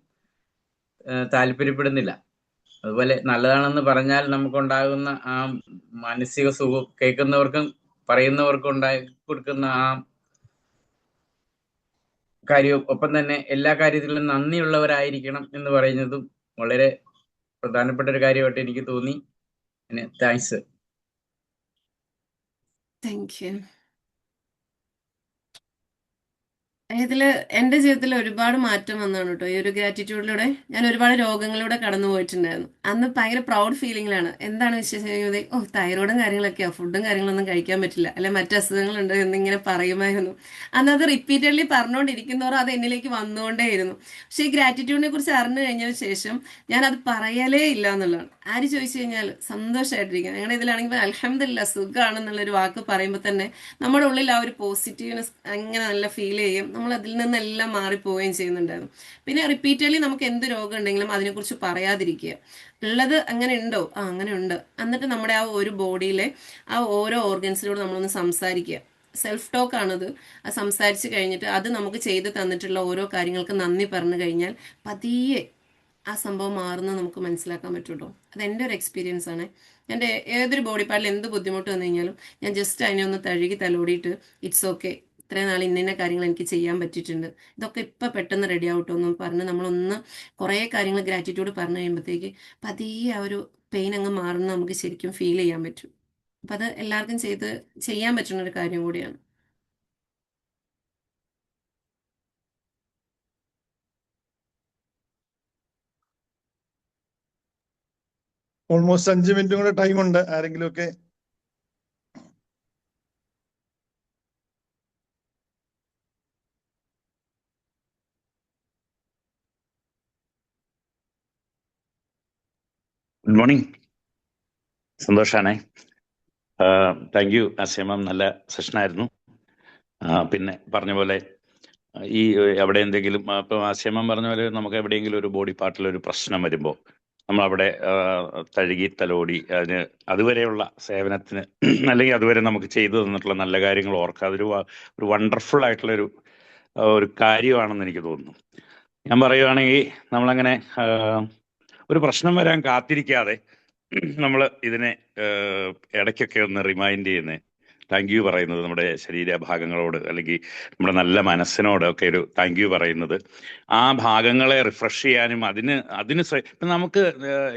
താല്പര്യപ്പെടുന്നില്ല. അതുപോലെ നല്ലതാണെന്ന് പറഞ്ഞാൽ നമുക്കുണ്ടാകുന്ന ആ മാനസിക സുഖം കേൾക്കുന്നവർക്കും പറയുന്നവർക്കും ഉണ്ടായി കൊടുക്കുന്ന ആ കാര്യവും, ഒപ്പം തന്നെ എല്ലാ കാര്യത്തിലും നന്ദിയുള്ളവരായിരിക്കണം എന്ന് പറയുന്നതും വളരെ പ്രധാനപ്പെട്ട ഒരു കാര്യമായിട്ട് എനിക്ക് തോന്നി. താങ്ക്സ്. Thank you. ഇതില് എന്റെ ജീവിതത്തിൽ ഒരുപാട് മാറ്റം വന്നതാണ് കേട്ടോ. ഈ ഒരു ഗ്രാറ്റിറ്റ്യൂഡിലൂടെ ഞാൻ ഒരുപാട് രോഗങ്ങളിലൂടെ കടന്നു പോയിട്ടുണ്ടായിരുന്നു. അന്ന് ഭയങ്കര പ്രൗഡ് ഫീലിംഗിലാണ്. എന്താണ് വിശേഷം? തൈറോയിഡും കാര്യങ്ങളൊക്കെയാ, ഫുഡും കാര്യങ്ങളൊന്നും കഴിക്കാൻ പറ്റില്ല, അല്ലെ മറ്റു അസുഖങ്ങളുണ്ട് എന്നിങ്ങനെ പറയുമായിരുന്നു. അന്ന് അത് റിപ്പീറ്റഡ്ലി പറഞ്ഞുകൊണ്ടിരിക്കുന്നവർ അത് എന്നിലേക്ക് വന്നുകൊണ്ടേയിരുന്നു. പക്ഷെ ഈ ഗ്രാറ്റിറ്റ്യൂഡിനെ കുറിച്ച് അറിഞ്ഞു കഴിഞ്ഞതിന് ശേഷം ഞാൻ അത് പറയലേ ഇല്ല എന്നുള്ളതാണ്. ആര് ചോദിച്ചു കഴിഞ്ഞാൽ സന്തോഷമായിട്ടിരിക്കുക. ഞങ്ങളുടെ ഇതിലാണെങ്കിൽ അൽഹംദുലില്ലാ സുഖമാണെന്നുള്ളൊരു വാക്ക് പറയുമ്പോൾ തന്നെ നമ്മുടെ ഉള്ളിൽ ആ ഒരു പോസിറ്റീവ്നെസ് അങ്ങനെ നല്ല ഫീൽ ചെയ്യും. നമ്മൾ അതിൽ നിന്നെല്ലാം മാറിപ്പോവുകയും ചെയ്യുന്നുണ്ടായിരുന്നു. പിന്നെ റിപ്പീറ്റഡ്ലി നമുക്ക് എന്ത് രോഗം ഉണ്ടെങ്കിലും അതിനെക്കുറിച്ച് പറയാതിരിക്കുക. ഉള്ളത് അങ്ങനെ ഉണ്ടോ, ആ അങ്ങനെ ഉണ്ട്, എന്നിട്ട് നമ്മുടെ ആ ഒരു ബോഡിയിലെ ആ ഓരോ ഓർഗൻസിനോട് നമ്മളൊന്ന് സംസാരിക്കുക. സെൽഫ് ടോക്ക് ആണത്. അത് സംസാരിച്ച് കഴിഞ്ഞിട്ട് അത് നമുക്ക് ചെയ്ത് തന്നിട്ടുള്ള ഓരോ കാര്യങ്ങൾക്ക് നന്ദി പറഞ്ഞു കഴിഞ്ഞാൽ പതിയെ ആ സംഭവം മാറുന്നത് നമുക്ക് മനസ്സിലാക്കാൻ പറ്റുള്ളൂ. അതെൻ്റെ ഒരു എക്സ്പീരിയൻസ് ആണ്. എൻ്റെ ഏതൊരു ബോഡി പാർട്ടിൽ എന്ത് ബുദ്ധിമുട്ട് വന്നു കഴിഞ്ഞാലും ഞാൻ ജസ്റ്റ് അതിനെ ഒന്ന് തഴുകി തലോടിയിട്ട് ഇറ്റ്സ് ഓക്കെ, ഇത്രയും നാൾ ഇന്ന കാര്യങ്ങൾ എനിക്ക് ചെയ്യാൻ പറ്റിയിട്ടുണ്ട്, ഇതൊക്കെ ഇപ്പം പെട്ടെന്ന് റെഡി ആവട്ടോ എന്നും പറഞ്ഞ് നമ്മളൊന്ന് കുറേ കാര്യങ്ങൾ ഗ്രാറ്റിറ്റ്യൂഡ് പറഞ്ഞു കഴിയുമ്പോഴത്തേക്ക് പതിയെ ആ ഒരു പെയിൻ അങ്ങ് മാറുന്നത് നമുക്ക് ശരിക്കും ഫീൽ ചെയ്യാൻ പറ്റും. അപ്പം അത് എല്ലാവർക്കും ചെയ്യാൻ പറ്റുന്ന ഒരു കാര്യം കൂടിയാണ്. ഓൾമോസ്റ്റ് 5 മിനിറ്റും കൂടെ ടൈം ഉണ്ട്. ആരെങ്കിലും ഒക്കെ ഗുഡ് മോർണിംഗ്. സന്തോഷാണേ. താങ്ക് യു അസ്യമം, നല്ല സെഷനായിരുന്നു. പിന്നെ പറഞ്ഞ പോലെ ഈ അവിടെ എന്തെങ്കിലും ഇപ്പം അസ്യമം പറഞ്ഞ പോലെ നമുക്ക് എവിടെയെങ്കിലും ഒരു ബോഡി പാർട്ടിൽ ഒരു പ്രശ്നം വരുമ്പോൾ നമ്മളവിടെ തഴുകി തലോടി അതിന് അതുവരെയുള്ള സേവനത്തിന് അല്ലെങ്കിൽ അതുവരെ നമുക്ക് ചെയ്തു തന്നിട്ടുള്ള നല്ല കാര്യങ്ങൾ ഓർക്കുക. അതൊരു ഒരു വണ്ടർഫുൾ ആയിട്ടുള്ളൊരു ഒരു കാര്യമാണെന്ന് എനിക്ക് തോന്നുന്നു. ഞാൻ പറയുകയാണെങ്കിൽ നമ്മളങ്ങനെ ഒരു പ്രശ്നം വരാൻ കാത്തിരിക്കാതെ നമ്മൾ ഇതിനെ ഇടയ്ക്കൊക്കെ ഒന്ന് റിമൈൻഡ് ചെയ്യുന്നത്, താങ്ക് യു പറയുന്നത് നമ്മുടെ ശരീരഭാഗങ്ങളോട് അല്ലെങ്കിൽ നമ്മുടെ നല്ല മനസ്സിനോട് ഒക്കെ ഒരു താങ്ക് യു പറയുന്നത് ആ ഭാഗങ്ങളെ റിഫ്രഷ് ചെയ്യാനും ഇപ്പം നമുക്ക്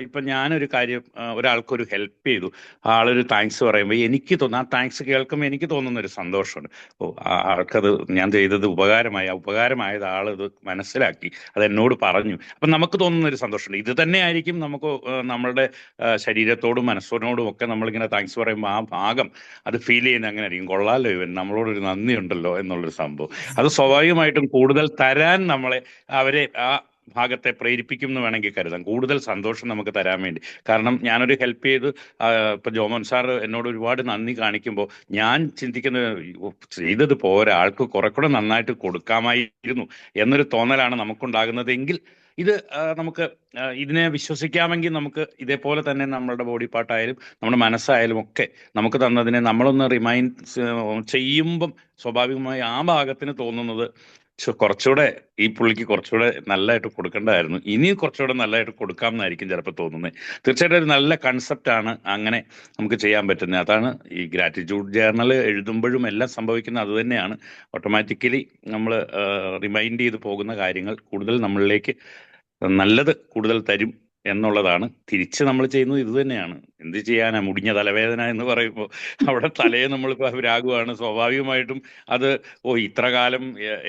ഇപ്പം ഞാനൊരു കാര്യം ഒരാൾക്കൊരു ഹെൽപ്പ് ചെയ്തു, ആളൊരു താങ്ക്സ് പറയുമ്പോൾ എനിക്ക് തോന്നുന്നു ആ താങ്ക്സ് കേൾക്കുമ്പോൾ എനിക്ക് തോന്നുന്നൊരു സന്തോഷമുണ്ട്. ഓ, ആൾക്കത് ഞാൻ ചെയ്തത് ഉപകാരമായി, ആ ഉപകാരമായത് ആളിത് മനസ്സിലാക്കി അത് എന്നോട് പറഞ്ഞു. അപ്പം നമുക്ക് തോന്നുന്നൊരു സന്തോഷമുണ്ട്. ഇത് തന്നെ ആയിരിക്കും നമുക്ക് നമ്മളുടെ ശരീരത്തോടും മനസ്സിനോടും ഒക്കെ നമ്മളിങ്ങനെ താങ്ക്സ് പറയുമ്പോൾ ആ ഭാഗം അത് ഫീൽ ചെയ്യുന്ന അങ്ങനെ ആയിരിക്കും. കൊള്ളാലോ, ഇവൻ നമ്മളോടൊരു നന്ദി ഉണ്ടല്ലോ എന്നുള്ളൊരു സംഭവം. അത് സ്വാഭാവികമായിട്ടും കൂടുതൽ തരാൻ നമ്മളെ അവരെ ആ ഭാഗത്തെ പ്രേരിപ്പിക്കും എന്ന് വേണമെങ്കിൽ കരുതാം, കൂടുതൽ സന്തോഷം നമുക്ക് തരാൻ വേണ്ടി. കാരണം ഞാനൊരു ഹെൽപ്പ് ചെയ്ത് ഇപ്പൊ ജോമോൻ സാർ എന്നോട് ഒരുപാട് നന്ദി കാണിക്കുമ്പോൾ ഞാൻ ചിന്തിക്കുന്നത് ചെയ്തത് പോരാ, ആൾക്ക് കുറെ കൂടെ നന്നായിട്ട് കൊടുക്കാമായിരുന്നു എന്നൊരു തോന്നലാണ് നമുക്കുണ്ടാകുന്നതെങ്കിൽ ഇത് നമുക്ക് ഇതിനെ വിശ്വസിക്കാമെങ്കിൽ നമുക്ക് ഇതേപോലെ തന്നെ നമ്മളുടെ ബോഡി പാർട്ടായാലും നമ്മുടെ മനസ്സായാലും ഒക്കെ നമുക്ക് തന്നതിനെ നമ്മളൊന്ന് റിമൈൻഡ് ചെയ്യുമ്പം സ്വാഭാവികമായി ആ ഭാഗത്തിന് തോന്നുന്നത് കുറച്ചുകൂടെ ഈ പുള്ളിക്ക് കുറച്ചുകൂടെ നല്ലതായിട്ട് കൊടുക്കേണ്ടതായിരുന്നു, ഇനി കുറച്ചുകൂടെ നല്ലതായിട്ട് കൊടുക്കാം എന്നായിരിക്കും ചിലപ്പോൾ തോന്നുന്നത്. തീർച്ചയായിട്ടും ഒരു നല്ല കൺസെപ്റ്റാണ് അങ്ങനെ നമുക്ക് ചെയ്യാൻ പറ്റുന്നത്. അതാണ് ഈ ഗ്രാറ്റിറ്റ്യൂഡ് ജേർണൽ എഴുതുമ്പോഴും എല്ലാം സംഭവിക്കുന്നത് അത് തന്നെയാണ്. ഓട്ടോമാറ്റിക്കലി നമ്മൾ റിമൈൻഡ് ചെയ്ത് പോകുന്ന കാര്യങ്ങൾ കൂടുതൽ നമ്മളിലേക്ക് നല്ലത് കൂടുതൽ തരും എന്നുള്ളതാണ്. തിരിച്ച് നമ്മൾ ചെയ്യുന്നത് ഇത് തന്നെയാണ്. എന്ത് ചെയ്യാനാ, മുടിഞ്ഞ തലവേദന എന്ന് പറയുമ്പോൾ അവിടെ തലയെ നമ്മൾ രാഗുവാണ്. സ്വാഭാവികമായിട്ടും അത് ഇത്ര കാലം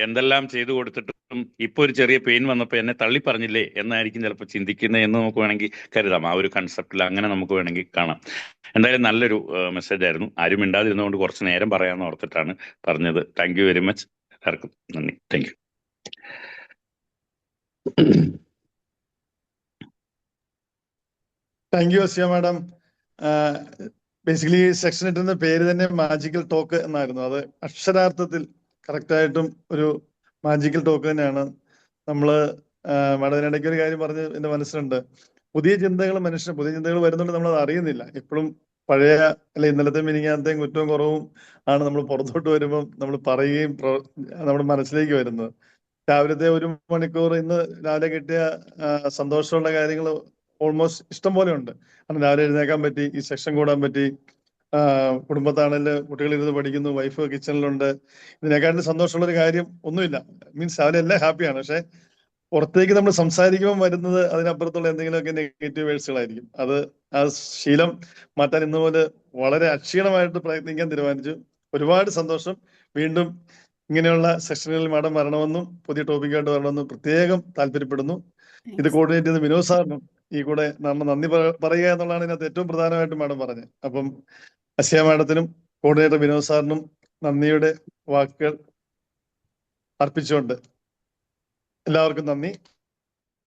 എന്തെല്ലാം ചെയ്തു കൊടുത്തിട്ടും ഇപ്പൊ ഒരു ചെറിയ പെയിൻ വന്നപ്പോൾ എന്നെ തള്ളി പറഞ്ഞില്ലേ എന്നായിരിക്കും ചിലപ്പോൾ ചിന്തിക്കുന്നത് എന്ന് നമുക്ക് വേണമെങ്കിൽ കരുതാം. ആ ഒരു കൺസെപ്റ്റിൽ അങ്ങനെ നമുക്ക് വേണമെങ്കിൽ കാണാം. എന്തായാലും നല്ലൊരു മെസ്സേജ് ആയിരുന്നു. ആരും മിണ്ടാതിരുന്നുകൊണ്ട് കുറച്ച് നേരം പറയാമെന്ന് ഓർത്തിട്ടാണ് പറഞ്ഞത്. Thank you very much. എല്ലാവർക്കും നന്ദി. Thank you. Thank you Asiya madam. Basically section ഇട്ടുന്ന പേര് തന്നെ മാജിക്കൽ ടോക്ക് എന്നായിരുന്നു. അത് അക്ഷരാർത്ഥത്തിൽ കറക്റ്റായിട്ടും ഒരു മാജിക്കൽ ടോക്ക് തന്നെയാണ്. നമ്മള് മാഡം ഇടയ്ക്ക് ഒരു കാര്യം പറഞ്ഞ് എന്റെ മനസ്സിലുണ്ട്, പുതിയ ചിന്തകൾ വരുന്നുണ്ട്, നമ്മളത് അറിയുന്നില്ല. എപ്പോഴും പഴയ അല്ലെ ഇന്നലത്തെ മിനിങ്ങാനത്തെയും കുറ്റവും കുറവും ആണ് നമ്മൾ പുറത്തോട്ട് വരുമ്പോൾ നമ്മൾ പറയുകയും നമ്മുടെ മനസ്സിലേക്ക് വരുന്നത്. രാവിലത്തെ 1 മണിക്കൂർ ഇന്ന് രാവിലെ കിട്ടിയ സന്തോഷമുള്ള കാര്യങ്ങൾ ഓൾമോസ്റ്റ് ഇഷ്ടം പോലെ ഉണ്ട്. കാരണം രാവിലെ എഴുന്നേക്കാൻ പറ്റി, ഈ സെക്ഷൻ കൂടാൻ പറ്റി, കുടുംബത്താണെങ്കിൽ കുട്ടികളിരുന്ന് പഠിക്കുന്നു, വൈഫ് കിച്ചണിലുണ്ട്. ഇതിനെക്കാട്ടിലും സന്തോഷമുള്ള ഒരു കാര്യം ഒന്നുമില്ല. മീൻസ് അവരെല്ലാം ഹാപ്പിയാണ്. പക്ഷെ പുറത്തേക്ക് നമ്മൾ സംസാരിക്കുമ്പോൾ വരുന്നത് അതിനപ്പുറത്തുള്ള എന്തെങ്കിലുമൊക്കെ നെഗറ്റീവ് വേഴ്സുകളായിരിക്കും. അത് ആ ശീലം മാറ്റാൻ ഇന്ന് പോലെ വളരെ അക്ഷീണമായിട്ട് പ്രയത്നിക്കാൻ തീരുമാനിച്ചു. ഒരുപാട് സന്തോഷം. വീണ്ടും ഇങ്ങനെയുള്ള സെഷനുകളിൽ മാഡം വരണമെന്നും പുതിയ ടോപ്പിക്കായിട്ട് വരണമെന്നും പ്രത്യേകം താല്പര്യപ്പെടുന്നു. ഇത് കോർഡിനേറ്റ് ചെയ്ത് വിനോദ് സാറിനും ഈ കൂടെ നമ്മൾ നന്ദി പറയുക എന്നുള്ളതാണ് ഇതിനകത്ത് ഏറ്റവും പ്രധാനമായിട്ട് മാഡം പറഞ്ഞത്. അപ്പം അസിയ മാഡത്തിനും കോർഡിനേറ്റർ വിനോദ് സാറിനും നന്ദിയുടെ വാക്കുകൾ അർപ്പിച്ചുകൊണ്ട് എല്ലാവർക്കും നന്ദി.